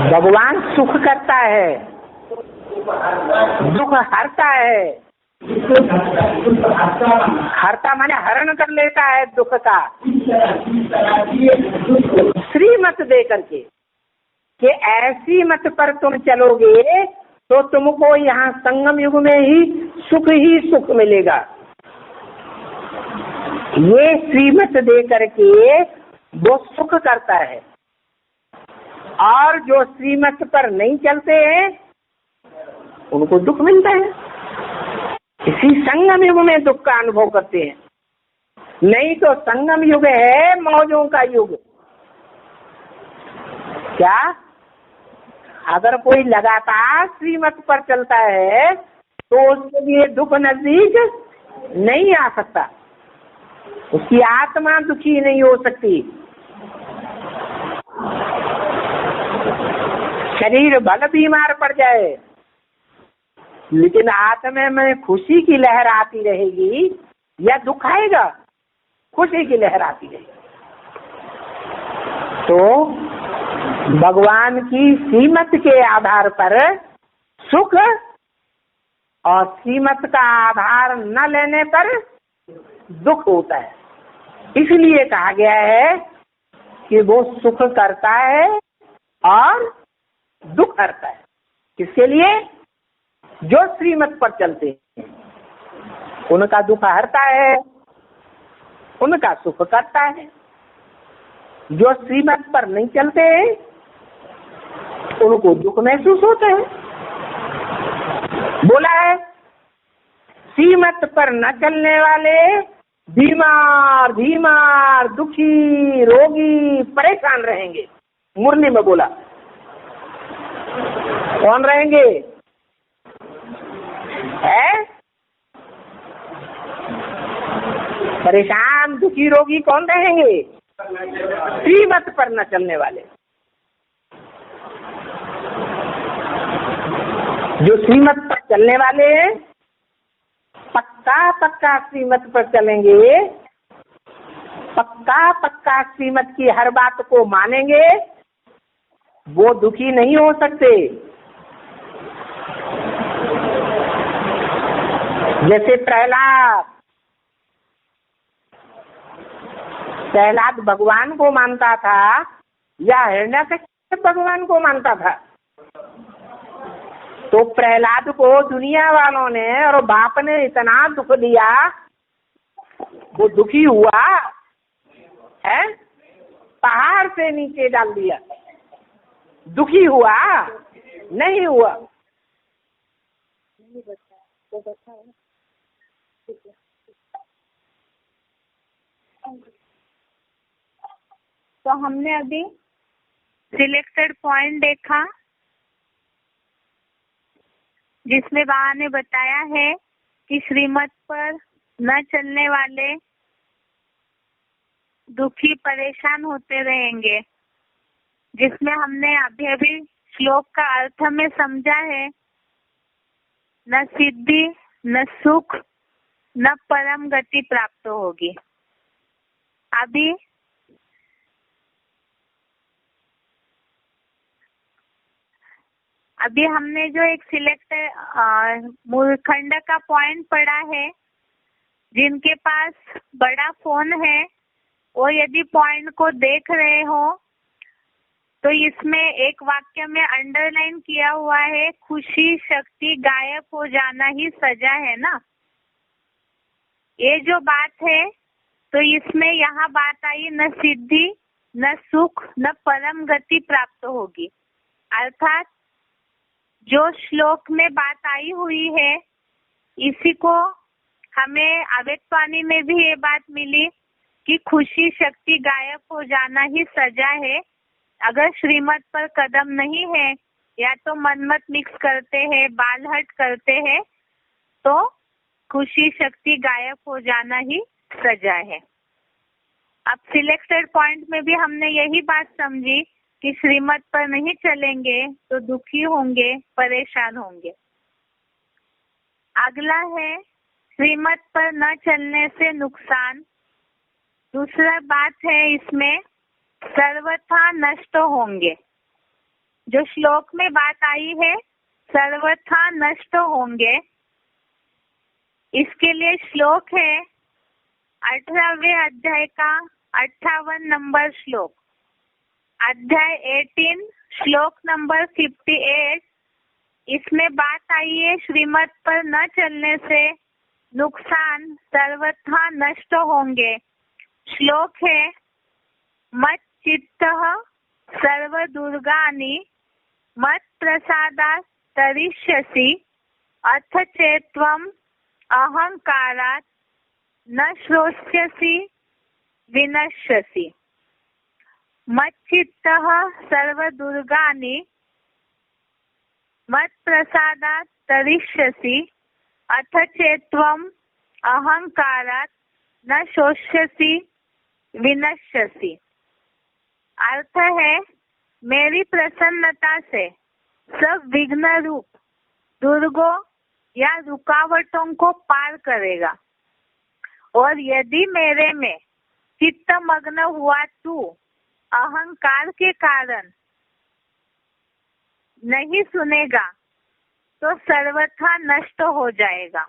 भगवान सुख करता है, दुख हरता है। हरता माने हरण कर लेता है दुख का, श्रीमत दे करके कि ऐसी मत पर तुम चलोगे तो तुमको यहाँ संगम युग में ही सुख मिलेगा। ये श्रीमत दे करके वो सुख करता है, और जो श्रीमत पर नहीं चलते हैं उनको दुख मिलता है। इसी संगम युग में दुख का अनुभव करते हैं। नहीं तो संगम युग है मौजों का युग। क्या अगर कोई लगातार श्रीमत पर चलता है तो उसके लिए दुख नजदीक नहीं आ सकता, उसकी आत्मा दुखी नहीं हो सकती। शरीर भले बीमार पड़ जाए लेकिन आत्मा में खुशी की लहर आती रहेगी, या दुख आएगा, खुशी की लहर आती रहेगी। तो भगवान की श्रीमत के आधार पर सुख, और श्रीमत का आधार न लेने पर दुख होता है। इसलिए कहा गया है कि वो सुख करता है और दुख हरता है। किसके लिए? जो श्रीमत पर चलते हैं उनका दुख हरता है, उनका सुख करता है। जो श्रीमत पर नहीं चलते उनको दुख महसूस होता है। बोला है श्रीमत पर न चलने वाले बीमार दुखी रोगी परेशान रहेंगे। मुरली में बोला। कौन रहेंगे? है परेशान दुखी रोगी कौन रहेंगे? श्रीमत पर न चलने वाले। जो श्रीमत पर चलने वाले पक्का श्रीमत पर चलेंगे, पक्का श्रीमत की हर बात को मानेंगे, वो दुखी नहीं हो सकते। जैसे प्रहलाद भगवान को मानता था या हिरण्यकश्यप भगवान को मानता था। तो प्रहलाद को दुनिया वालों ने और बाप ने इतना दुख दिया, वो दुखी हुआ है, पहाड़ से नीचे डाल दिया। दुखी हुआ नहीं हुआ। तो हमने अभी सिलेक्टेड पॉइंट देखा, जिसमें बाबा ने बताया है कि श्रीमत पर न चलने वाले दुखी परेशान होते रहेंगे, जिसमें हमने अभी श्लोक का अर्थ में समझा है, न सिद्धि न सुख न परम गति प्राप्त होगी। अभी हमने जो एक सिलेक्ट मूलखंड का पॉइंट पढ़ा है, जिनके पास बड़ा फोन है वो यदि पॉइंट को देख रहे हो तो इसमें एक वाक्य में अंडरलाइन किया हुआ है, खुशी शक्ति गायब हो जाना ही सजा है ना। ये जो बात है तो इसमें यहाँ बात आई, न सिद्धि न सुख न परम गति प्राप्त होगी। अर्थात जो श्लोक में बात आई हुई है, इसी को हमें अव्यक्तवाणी में भी ये बात मिली कि खुशी शक्ति गायब हो जाना ही सजा है। अगर श्रीमत पर कदम नहीं है या तो मनमत मिक्स करते हैं, बालहट करते हैं, तो खुशी शक्ति गायब हो जाना ही सजा है। अब सिलेक्टेड पॉइंट में भी हमने यही बात समझी कि श्रीमत पर नहीं चलेंगे तो दुखी होंगे, परेशान होंगे। अगला है श्रीमत पर न चलने से नुकसान। दूसरा बात है इसमें सर्वथा नष्ट होंगे। जो श्लोक में बात आई है सर्वथा नष्ट होंगे, इसके लिए श्लोक है 18वें अध्याय का 58 नंबर श्लोक, अध्याय 18 श्लोक नंबर 58। इसमें बात आई है श्रीमत पर न चलने से नुकसान सर्वथा नष्ट होंगे। श्लोक है, मत चित्तः सर्व दुर्गानि मत प्रसादात् तरिष्यसि अथ चेत्त्वम् अहंकारात् न श्रोष्यसि विनश्यसि। मच्चित्तः सर्व दुर्गानि मत प्रसादात् तरिष्यसि अथ चेत्त्वम् अहंकारात् न शोष्यसि विनश्यसि। अर्थ है, मेरी प्रसन्नता से सब विघ्न रूप दुर्गों या रुकावटों को पार करेगा, और यदि मेरे में चित्त मग्न हुआ तू अहंकार के कारण नहीं सुनेगा तो सर्वथा नष्ट हो जाएगा।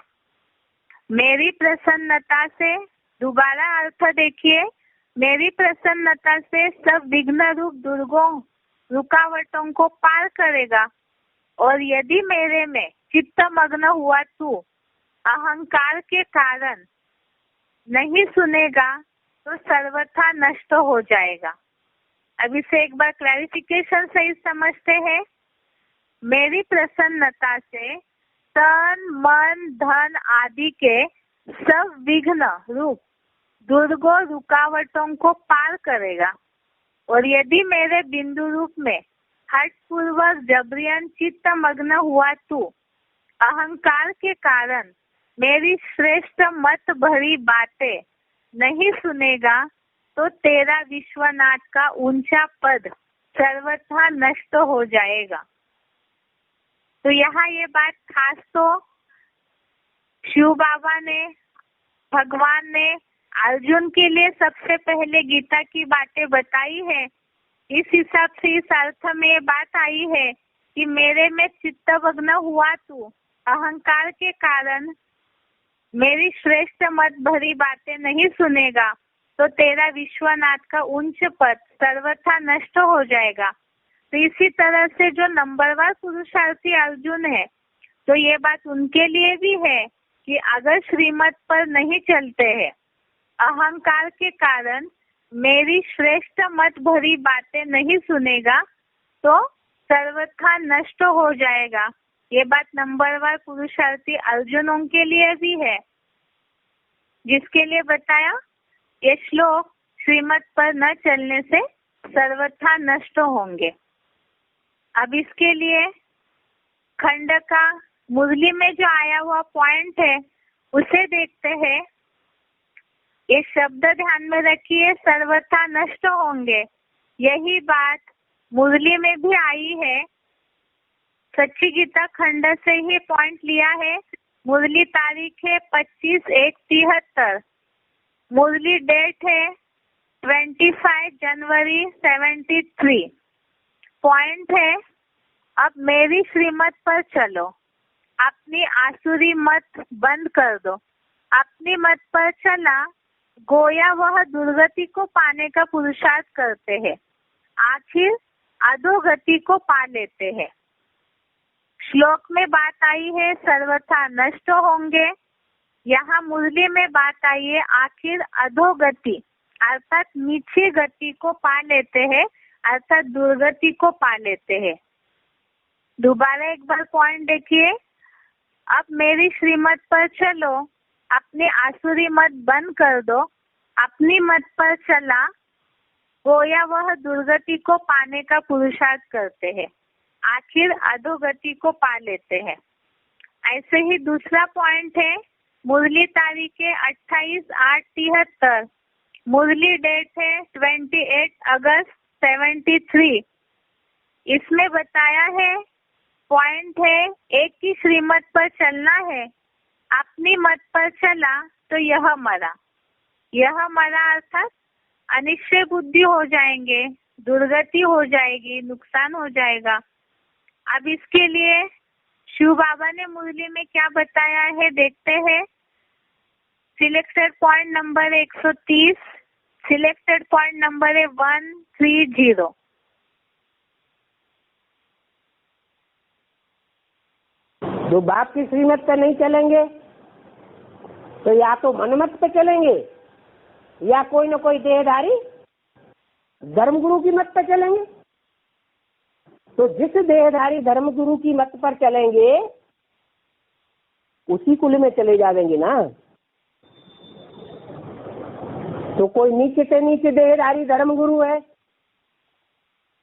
मेरी प्रसन्नता से, दोबारा अर्थ देखिए, मेरी प्रसन्नता से सब विघ्न रूप दुर्गों रुकावटों को पार करेगा, और यदि मेरे में चित्त मग्न हुआ तू अहंकार के कारण नहीं सुनेगा तो सर्वथा नष्ट हो जाएगा। अब इसे एक बार क्लैरिफिकेशन से समझते हैं। मेरी प्रसन्नता से तन मन धन आदि के सब विघ्न रूप दुर्गों रुकावटों को पार करेगा, और यदि मेरे बिंदु रूप में हठ पूर्वक जबरियन चित्त मग्न हुआ तू अहंकार के कारण मेरी श्रेष्ठ मत भरी बातें नहीं सुनेगा तो तेरा विश्वनाथ का ऊंचा पद सर्वथा नष्ट हो जाएगा। तो यहाँ ये बात खास तो शिव बाबा ने, भगवान ने अर्जुन के लिए सबसे पहले गीता की बातें बताई है। इस हिसाब से इस अर्थ में ये बात आई है कि मेरे में चित्तमग्न हुआ तू अहंकार के कारण मेरी श्रेष्ठ मत भरी बातें नहीं सुनेगा तो तेरा विश्वनाथ का उच्च पद सर्वथा नष्ट हो जाएगा। तो इसी तरह से जो नंबरवार पुरुषार्थी अर्जुन है, तो ये बात उनके लिए भी है कि अगर श्रीमत पर नहीं चलते हैं, अहंकार के कारण मेरी श्रेष्ठ मत भरी बातें नहीं सुनेगा तो सर्वथा नष्ट हो जाएगा। ये बात नंबरवार पुरुषार्थी अर्जुनों के लिए भी है, जिसके लिए बताया ये श्लोक श्रीमत पर न चलने से सर्वथा नष्ट होंगे। अब इसके लिए खंड का मुरली में जो आया हुआ पॉइंट है उसे देखते हैं। ये शब्द ध्यान में रखिए, सर्वथा नष्ट होंगे। यही बात मुरली में भी आई है। सच्ची गीता खंड से ही पॉइंट लिया है। मुरली तारीख है 25/1/73। मुरली डेट है 25 जनवरी 73। पॉइंट है, अब मेरी श्रीमत पर चलो, अपनी आसुरी मत बंद कर दो। अपनी मत पर चला गोया वह दुर्गति को पाने का पुरुषार्थ करते हैं, आखिर अधोगति को पा लेते हैं। श्लोक में बात आई है सर्वथा नष्ट होंगे, यहाँ मुरली में बात आई है आखिर अधोगति अर्थात नीचे गति को पा लेते हैं, अर्थात दुर्गति को पा लेते हैं। दोबारा एक बार पॉइंट देखिए, अब मेरी श्रीमत पर चलो, अपनी आसुरी मत बंद कर दो। अपनी मत पर चला गोया वह दुर्गति को पाने का पुरुषार्थ करते हैं, आखिर अधोगति को पा लेते हैं। ऐसे ही दूसरा पॉइंट है मुरली तारीख है 28/8/73। मुरली डेट है 28 अगस्त 73। इसमें बताया है, पॉइंट है एक ही श्रीमत पर चलना है। अपनी मत पर चला तो यह मरा। यह मरा अर्थात अनिश्चय बुद्धि हो जाएंगे, दुर्गति हो जाएगी, नुकसान हो जाएगा। अब इसके लिए शिव बाबा ने मुरली में क्या बताया है देखते हैं। Selected point number 130, selected point number है 130। जो बाप की श्रीमत पे नहीं चलेंगे तो या तो मनमत पे चलेंगे या कोई न कोई देहधारी धर्मगुरु की मत पे चलेंगे। तो जिस देहधारी धर्मगुरु की मत पर चलेंगे उसी कुल में चले जाएंगे ना। तो कोई नीचे से नीचे देहधारी धर्मगुरु है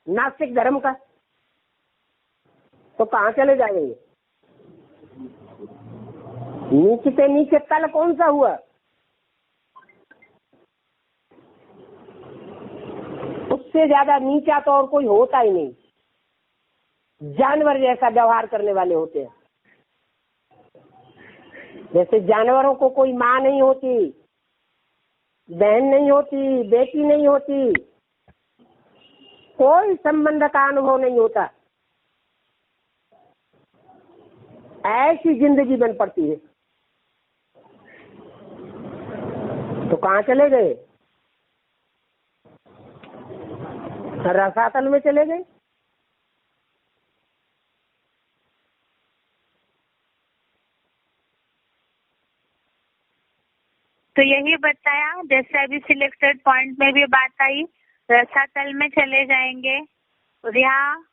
नास्तिक धर्म का, तो कहाँ चले जाएंगे? नीचे से नीचे तल कौन सा हुआ? उससे ज्यादा नीचा तो और कोई होता ही नहीं। जानवर जैसा व्यवहार करने वाले होते हैं। जैसे जानवरों को कोई माँ नहीं होती, बहन नहीं होती, बेटी नहीं होती, कोई संबंध का अनुभव नहीं होता, ऐसी जिंदगी बन पड़ती है। तो कहाँ चले गए? रसातल में चले गए। तो यही बताया, जैसे अभी सिलेक्टेड पॉइंट में भी बात आई, रसातल में चले जाएंगे। और यहाँ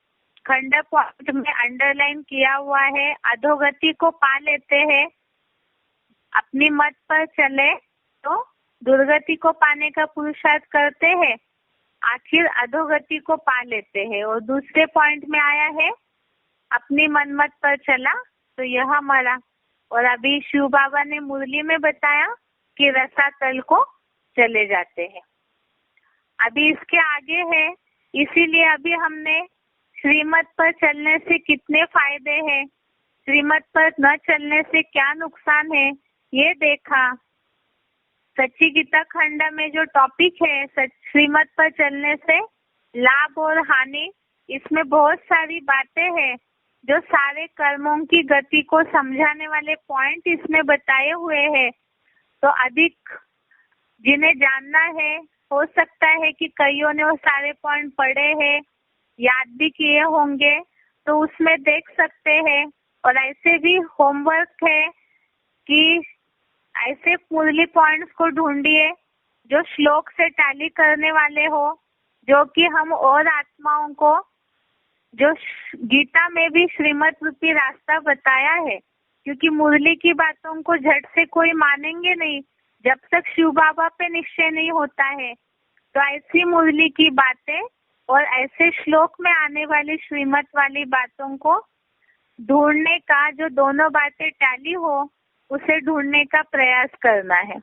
खंड पॉइंट में अंडरलाइन किया हुआ है अधोगति को पा लेते हैं। अपनी मत पर चले तो दुर्गति को पाने का पुरुषार्थ करते हैं, आखिर अधोगति को पा लेते हैं। और दूसरे पॉइंट में आया है अपनी मनमत पर चला तो यह मरा। और अभी शिव बाबा ने मुरली में बताया कि रसातल को चले जाते हैं। अभी इसके आगे है, इसीलिए अभी हमने श्रीमत पर चलने से कितने फायदे हैं, श्रीमत पर न चलने से क्या नुकसान है, ये देखा। सच्ची गीता खंड में जो टॉपिक है श्रीमत पर चलने से लाभ और हानि, इसमें बहुत सारी बातें हैं जो सारे कर्मों की गति को समझाने वाले पॉइंट इसमें बताए हुए हैं। तो अधिक जिन्हें जानना है, हो सकता है कि कईयों ने वो सारे पॉइंट पढ़े हैं, याद भी किए होंगे, तो उसमें देख सकते हैं। और ऐसे भी होमवर्क है कि ऐसे मुरली पॉइंट्स को ढूंढिए जो श्लोक से टैली करने वाले हो, जो कि हम और आत्माओं को जो गीता में भी श्रीमत रूपी रास्ता बताया है, क्योंकि मुरली की बातों को झट से कोई मानेंगे नहीं जब तक शिव बाबा पे निश्चय नहीं होता है। तो ऐसी मुरली की बातें और ऐसे श्लोक में आने वाली श्रीमत वाली बातों को ढूंढने का, जो दोनों बातें टैली हो, उसे ढूंढने का प्रयास करना है।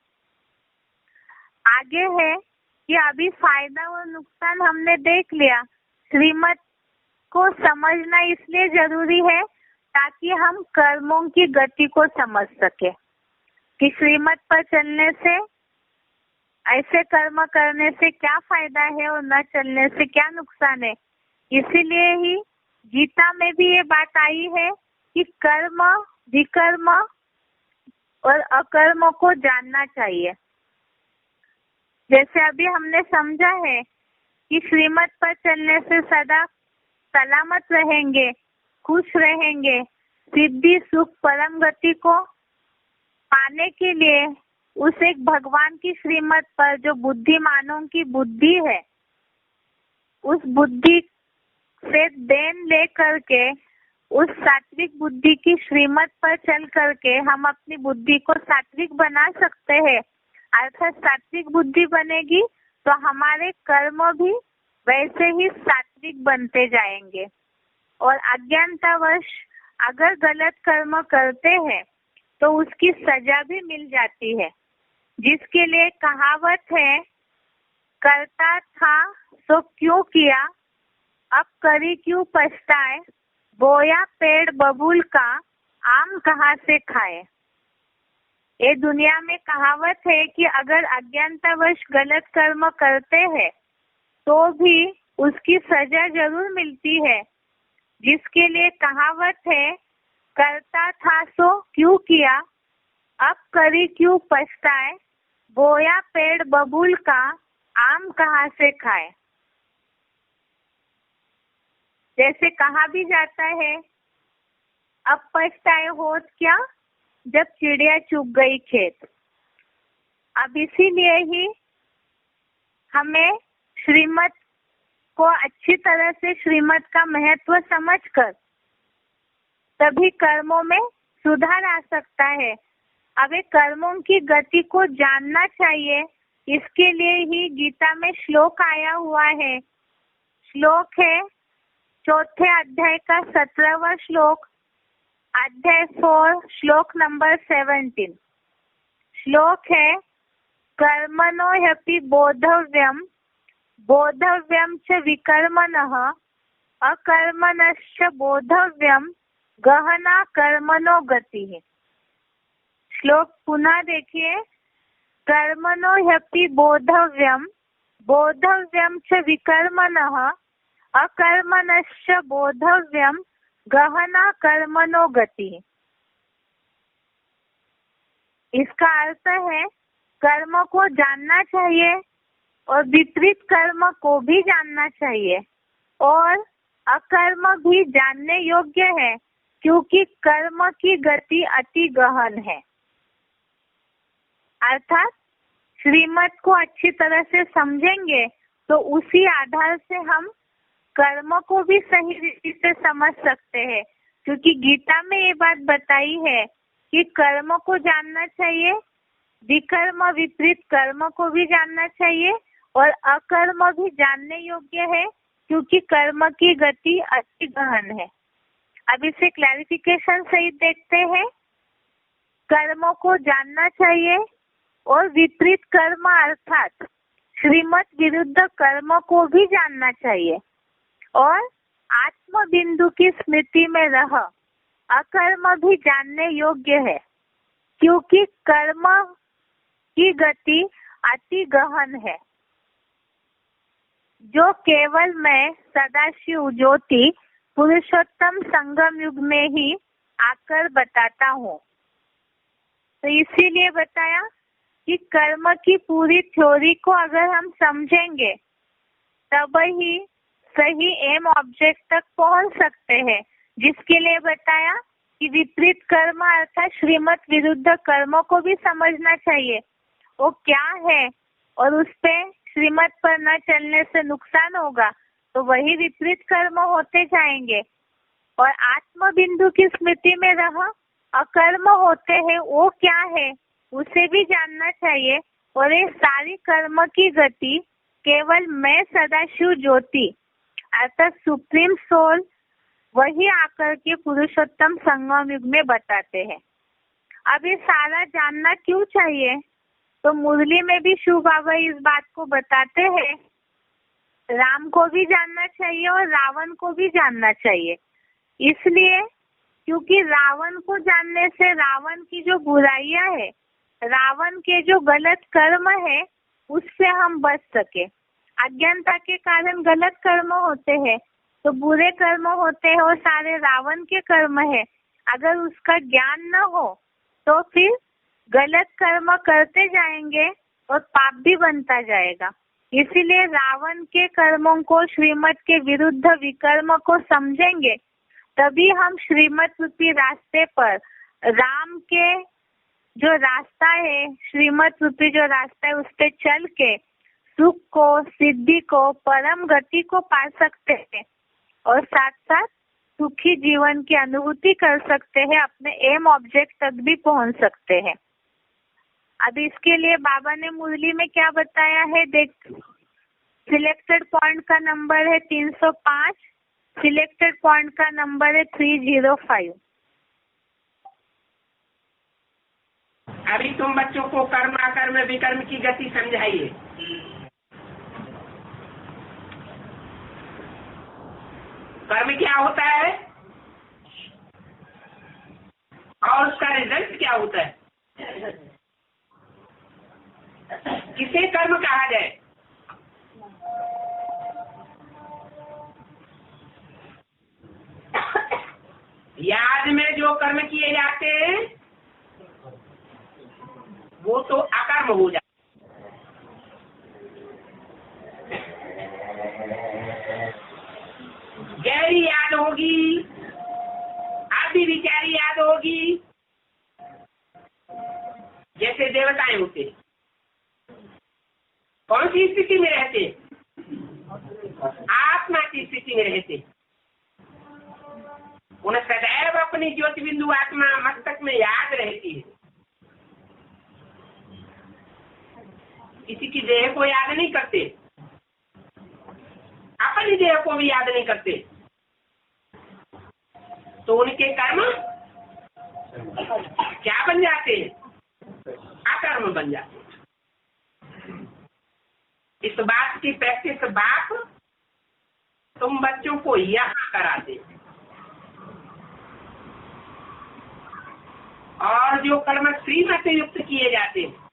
आगे है कि अभी फायदा और नुकसान हमने देख लिया। श्रीमत को समझना इसलिए जरूरी है ताकि हम कर्मों की गति को समझ सके कि श्रीमत पर चलने से, ऐसे कर्म करने से क्या फायदा है और न चलने से क्या नुकसान है। इसीलिए ही गीता में भी ये बात आई है कि कर्म, विकर्म और अकर्म को जानना चाहिए। जैसे अभी हमने समझा है कि श्रीमत पर चलने से सदा सलामत रहेंगे, खुश रहेंगे। सिद्धि, सुख, परम गति को पाने के लिए उस एक भगवान की श्रीमत पर जो बुद्धिमानों की बुद्धि है, उस बुद्धि से देन ले करके उस सात्विक बुद्धि की श्रीमत पर चल करके हम अपनी बुद्धि को सात्विक बना सकते हैं। अर्थात सात्विक बुद्धि बनेगी तो हमारे कर्म भी वैसे ही सात्विक बनते जाएंगे। और अज्ञानतावश अगर गलत कर्म करते हैं तो उसकी सजा भी मिल जाती है, जिसके लिए कहावत है, करता था तो क्यों किया, अब करी क्यों पछताए, बोया पेड़ बबूल का, आम कहाँ से खाए। ये दुनिया में कहावत है कि अगर अज्ञानतावश गलत कर्म करते हैं तो भी उसकी सजा जरूर मिलती है, जिसके लिए कहावत है, करता था सो क्यों किया, अब करी क्यों पछताए, बोया पेड़ बबूल का, आम कहाँ से खाए। जैसे कहा भी जाता है, अब पछताए होत क्या, जब चिड़िया चुग गई खेत। अब इसीलिए ही हमें श्रीमत को अच्छी तरह से, श्रीमत का महत्व समझकर तभी कर्मों में सुधार आ सकता है। अब कर्मों की गति को जानना चाहिए, इसके लिए ही गीता में श्लोक आया हुआ है। श्लोक है 4 अध्याय का 17वां श्लोक, अध्याय 4, श्लोक नंबर 17। श्लोक है, कर्मणो ह्यपि बोधव्यम, बोधव्यम च विकर्मणः, अकर्मणश्च बोधव्यम, गहना कर्मणो गतिः। श्लोक पुनः देखिए, कर्मणो ह्यपि बोधव्यम, बोधव्यम च विकर्मणः, अकर्मणश्च बोधव्यम, गहना कर्मणो गतिः। इसका अर्थ है, कर्म को जानना चाहिए और विपरीत कर्म को भी जानना चाहिए, और अकर्म भी जानने योग्य है, क्योंकि कर्म की गति अति गहन है। अर्थात श्रीमत को अच्छी तरह से समझेंगे तो उसी आधार से हम कर्म को भी सही रीति से समझ सकते हैं, क्योंकि गीता में ये बात बताई है कि कर्म को जानना चाहिए, विकर्म विपरीत कर्म को भी जानना चाहिए, और अकर्म भी जानने योग्य है, क्योंकि कर्म की गति अति गहन है। अब इसे क्लैरिफिकेशन सहित देखते हैं। कर्मों को जानना चाहिए और विपरीत कर्म अर्थात श्रीमत विरुद्ध कर्म को भी जानना चाहिए, और आत्म बिंदु की स्मृति में रह अकर्म भी जानने योग्य है, क्योंकि कर्म की गति अति गहन है। जो केवल मैं सदाशिव ज्योति पुरुषोत्तम संगम युग में ही आकर बताता हूँ। तो इसीलिए बताया कि कर्म की पूरी थ्योरी को अगर हम समझेंगे तब ही सही एम ऑब्जेक्ट तक पहुंच सकते हैं, जिसके लिए बताया कि विपरीत कर्म अर्थात श्रीमत विरुद्ध कर्मों को भी समझना चाहिए। वो क्या है, और उस पे श्रीमत पर न चलने से नुकसान होगा तो वही विपरीत कर्म होते जाएंगे। और आत्म बिंदु की स्मृति में रह अकर्म होते हैं वो क्या है उसे भी जानना चाहिए। और ये सारी कर्म की गति केवल मैं सदाशिव ज्योति अर्थात सुप्रीम सोल वही आकर के पुरुषोत्तम संगम युग में बताते हैं। अब ये सारा जानना क्यों चाहिए? तो मुरली में भी शिव बाबा इस बात को बताते हैं, राम को भी जानना चाहिए और रावण को भी जानना चाहिए। इसलिए क्योंकि रावण को जानने से रावण की जो बुराइयां है, रावण के जो गलत कर्म है उससे हम बच सके। अज्ञानता के कारण गलत कर्म होते हैं तो बुरे कर्म होते हैं और सारे रावण के कर्म है। अगर उसका ज्ञान न हो तो फिर गलत कर्म करते जाएंगे और पाप भी बनता जाएगा। इसीलिए रावण के कर्मों को श्रीमत के विरुद्ध विकर्म को समझेंगे तभी हम श्रीमत रूपी रास्ते पर राम के जो रास्ता है, श्रीमत रूपी जो रास्ता है उस पे चल के सुख को, सिद्धि को, परम गति को पा सकते हैं और साथ साथ सुखी जीवन की अनुभूति कर सकते हैं, अपने एम ऑब्जेक्ट तक भी पहुंच सकते हैं। अब इसके लिए बाबा ने मुरली में क्या बताया है देख। सिलेक्टेड पॉइंट का नंबर है 305, सिलेक्टेड पॉइंट का नंबर है 305। अभी तुम बच्चों को कर्म अकर्म विकर्म की गति समझाइए। कर्म क्या होता है और उसका रिजल्ट क्या होता है? किसे कर्म कहा जाए? याद में जो कर्म किए जाते हैं वो तो अकर्म हो जाते। गहरी याद होगी, आदि विचारी याद होगी, जैसे देवताएं होते कौन सी स्थिति में रहते? आत्मा की स्थिति में रहते। उन्हें सदैव अपनी ज्योति बिंदु आत्मा मस्तक में याद रहती है। किसी की देह को याद नहीं करते, अपनी देह को भी याद नहीं करते, तो उनके कर्म क्या बन जाते हैं? अकर्म बन जाते। इस बात की प्रैक्टिस बाप तुम बच्चों को यहाँ कराते। और जो कर्म श्रीमत युक्त किए जाते हैं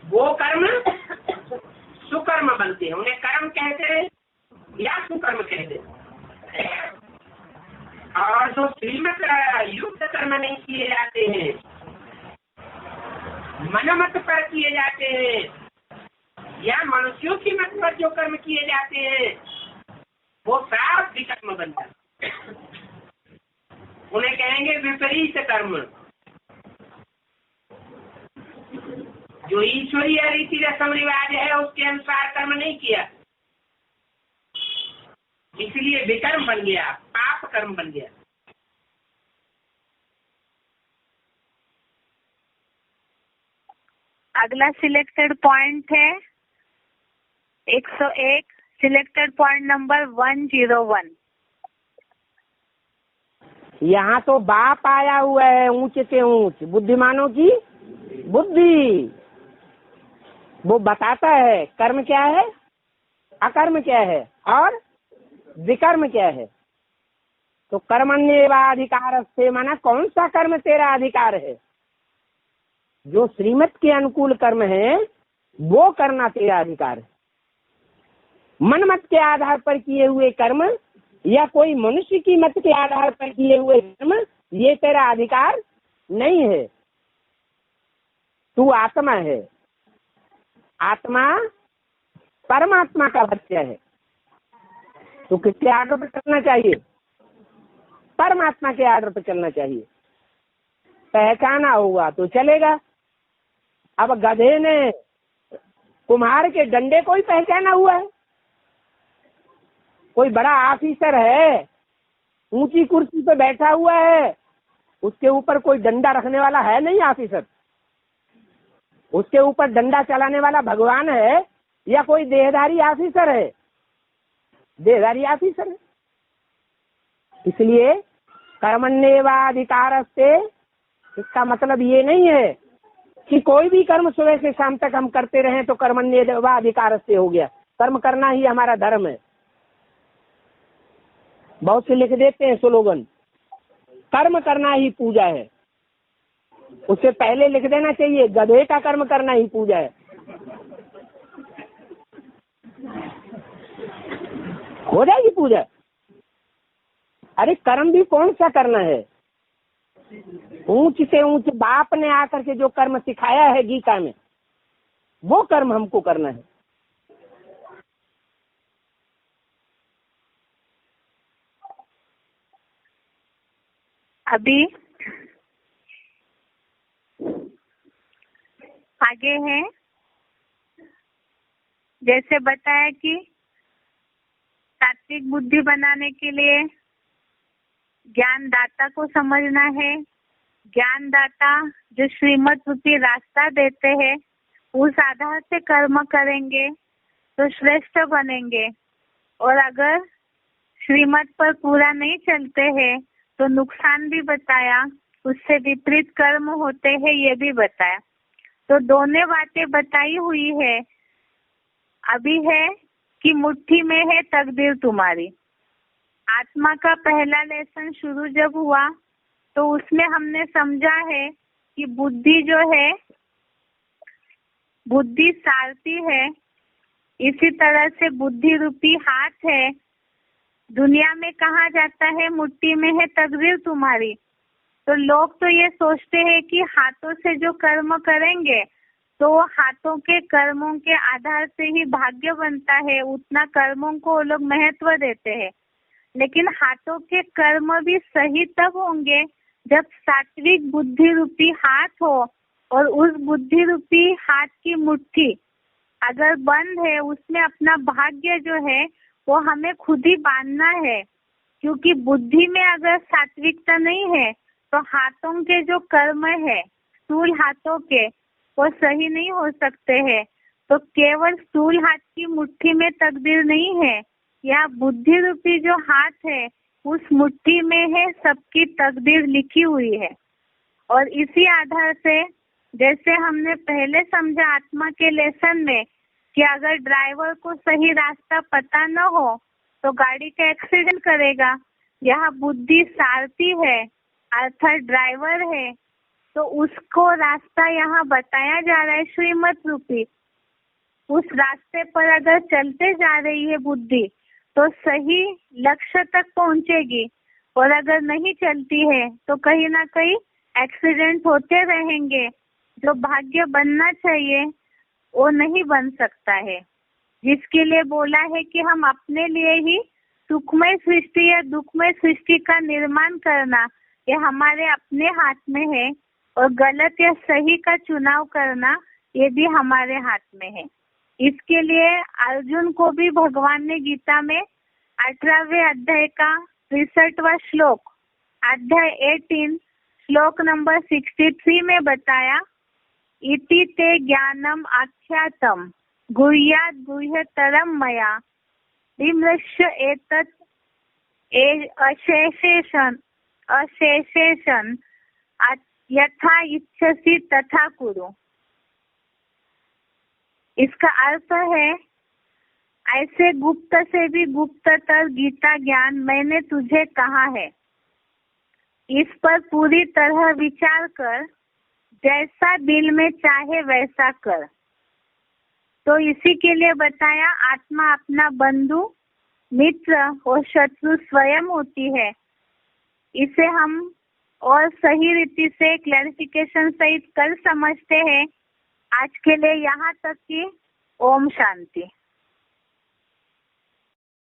वो कर्म सुकर्म बनते हैं। उन्हें कर्म कहते हैं या सुकर्म कहते हैं। और जो श्रीमत युक्त कर्म नहीं किए जाते हैं, मनमत पर किए जाते हैं या मनुष्यों की मत पर जो कर्म किए जाते हैं वो साफ विकर्म बनता है। उन्हें कहेंगे विपरीत कर्म। जो ईश्वरीय रीति रस्म रिवाज है उसके अनुसार कर्म नहीं किया, इसलिए विकर्म बन गया, पाप कर्म बन गया। अगला सिलेक्टेड पॉइंट है 101, सिलेक्टेड पॉइंट नंबर 101। यहाँ तो बाप आया हुआ है, ऊंच से ऊंच बुद्धिमानों की बुद्धि। वो बताता है कर्म क्या है, अकर्म क्या है और विकर्म क्या है। तो कर्मण्येवाधिकार से माना कौन सा कर्म तेरा अधिकार है? जो श्रीमत के अनुकूल कर्म है वो करना तेरा अधिकार है। मनमत के आधार पर किए हुए कर्म या कोई मनुष्य की मत के आधार पर किए हुए कर्म ये तेरा अधिकार नहीं है। तू आत्मा है, आत्मा परमात्मा का बच्चा है। तो किसके आर्डर पर चलना चाहिए? परमात्मा के आर्डर पर चलना चाहिए। पहचाना होगा तो चलेगा। अब गधे ने कुम्हार के डंडे को ही पहचाना हुआ है। कोई बड़ा ऑफिसर है, ऊंची कुर्सी पे बैठा हुआ है, उसके ऊपर कोई डंडा रखने वाला है नहीं ऑफिसर। उसके ऊपर डंडा चलाने वाला भगवान है या कोई देहधारी ऑफिसर है? देहधारी ऑफिसर है। इसलिए कर्मण्येवाधिकारस्ते, इसका मतलब ये नहीं है कि कोई भी कर्म सुबह से शाम तक हम करते रहें तो कर्मण्येवाधिकारस्ते हो गया। कर्म करना ही हमारा धर्म है। बहुत से लिख देते हैं स्लोगन, कर्म करना ही पूजा है। उससे पहले लिख देना चाहिए गधे का कर्म करना ही पूजा है। हो जाएगी पूजा। अरे कर्म भी कौन सा करना है? ऊंच से ऊंच बाप ने आकर के जो कर्म सिखाया है गीता में, वो कर्म हमको करना है। अभी आगे है, जैसे बताया कि सात्विक बुद्धि बनाने के लिए ज्ञानदाता को समझना है। ज्ञानदाता जो श्रीमत रूपी रास्ता देते हैं, उस आधार से कर्म करेंगे तो श्रेष्ठ बनेंगे। और अगर श्रीमत पर पूरा नहीं चलते हैं तो नुकसान भी बताया, उससे विपरीत कर्म होते हैं ये भी बताया। तो दोनों बातें बताई हुई है। अभी है कि मुट्ठी में है तकदीर तुम्हारी। आत्मा का पहला लेसन शुरू जब हुआ तो उसमें हमने समझा है कि बुद्धि जो है, बुद्धि सारथी है, इसी तरह से बुद्धि रूपी हाथ है। दुनिया में कहा जाता है मुट्ठी में है तकदीर तुम्हारी। तो लोग तो ये सोचते हैं कि हाथों से जो कर्म करेंगे तो हाथों के कर्मों के आधार से ही भाग्य बनता है, उतना कर्मों को वो लोग महत्व देते हैं। लेकिन हाथों के कर्म भी सही तब होंगे जब सात्विक बुद्धि रूपी हाथ हो, और उस बुद्धि रूपी हाथ की मुट्ठी अगर बंद है, उसमें अपना भाग्य जो है वो हमें खुद ही बांधना है। क्योंकि बुद्धि में अगर सात्विकता नहीं है तो हाथों के जो कर्म है, स्थूल हाथों के, वो सही नहीं हो सकते हैं। तो केवल स्थूल हाथ की मुट्ठी में तकदीर नहीं है, यह बुद्धि रूपी जो हाथ है उस मुट्ठी में है सबकी तकदीर लिखी हुई है। और इसी आधार से जैसे हमने पहले समझा आत्मा के लेसन में कि अगर ड्राइवर को सही रास्ता पता न हो तो गाड़ी का एक्सीडेंट करेगा। यह बुद्धि सारथी है अर्थात ड्राइवर है, तो उसको रास्ता यहाँ बताया जा रहा है श्रीमत रूपी। उस रास्ते पर अगर चलते जा रही है बुद्धि तो सही लक्ष्य तक पहुंचेगी, और अगर नहीं चलती है तो कहीं ना कहीं एक्सीडेंट होते रहेंगे। जो भाग्य बनना चाहिए वो नहीं बन सकता है, जिसके लिए बोला है कि हम अपने लिए ही सुखमय सृष्टि या दुखमय सृष्टि का निर्माण करना, ये हमारे अपने हाथ में है। और गलत या सही का चुनाव करना ये भी हमारे हाथ में है। इसके लिए अर्जुन को भी भगवान ने गीता में 18वें अध्याय का 63वां श्लोक, अध्याय 18 श्लोक नंबर 63 में बताया, इति ते ज्ञानम आख्यातम गुह्यात गुह्यतरम मया विमृश्य एतत् अशेषेशन यथा इच्छसि तथा कुरु। इसका अर्थ है, ऐसे गुप्त से भी गुप्ततर गीता ज्ञान मैंने तुझे कहा है, इस पर पूरी तरह विचार कर, जैसा दिल में चाहे वैसा कर। तो इसी के लिए बताया आत्मा अपना बंधु, मित्र और शत्रु स्वयं होती है। इसे हम और सही रीति से क्लैरिफिकेशन सहित कल समझते हैं। आज के लिए यहाँ तक कि ओम शांति।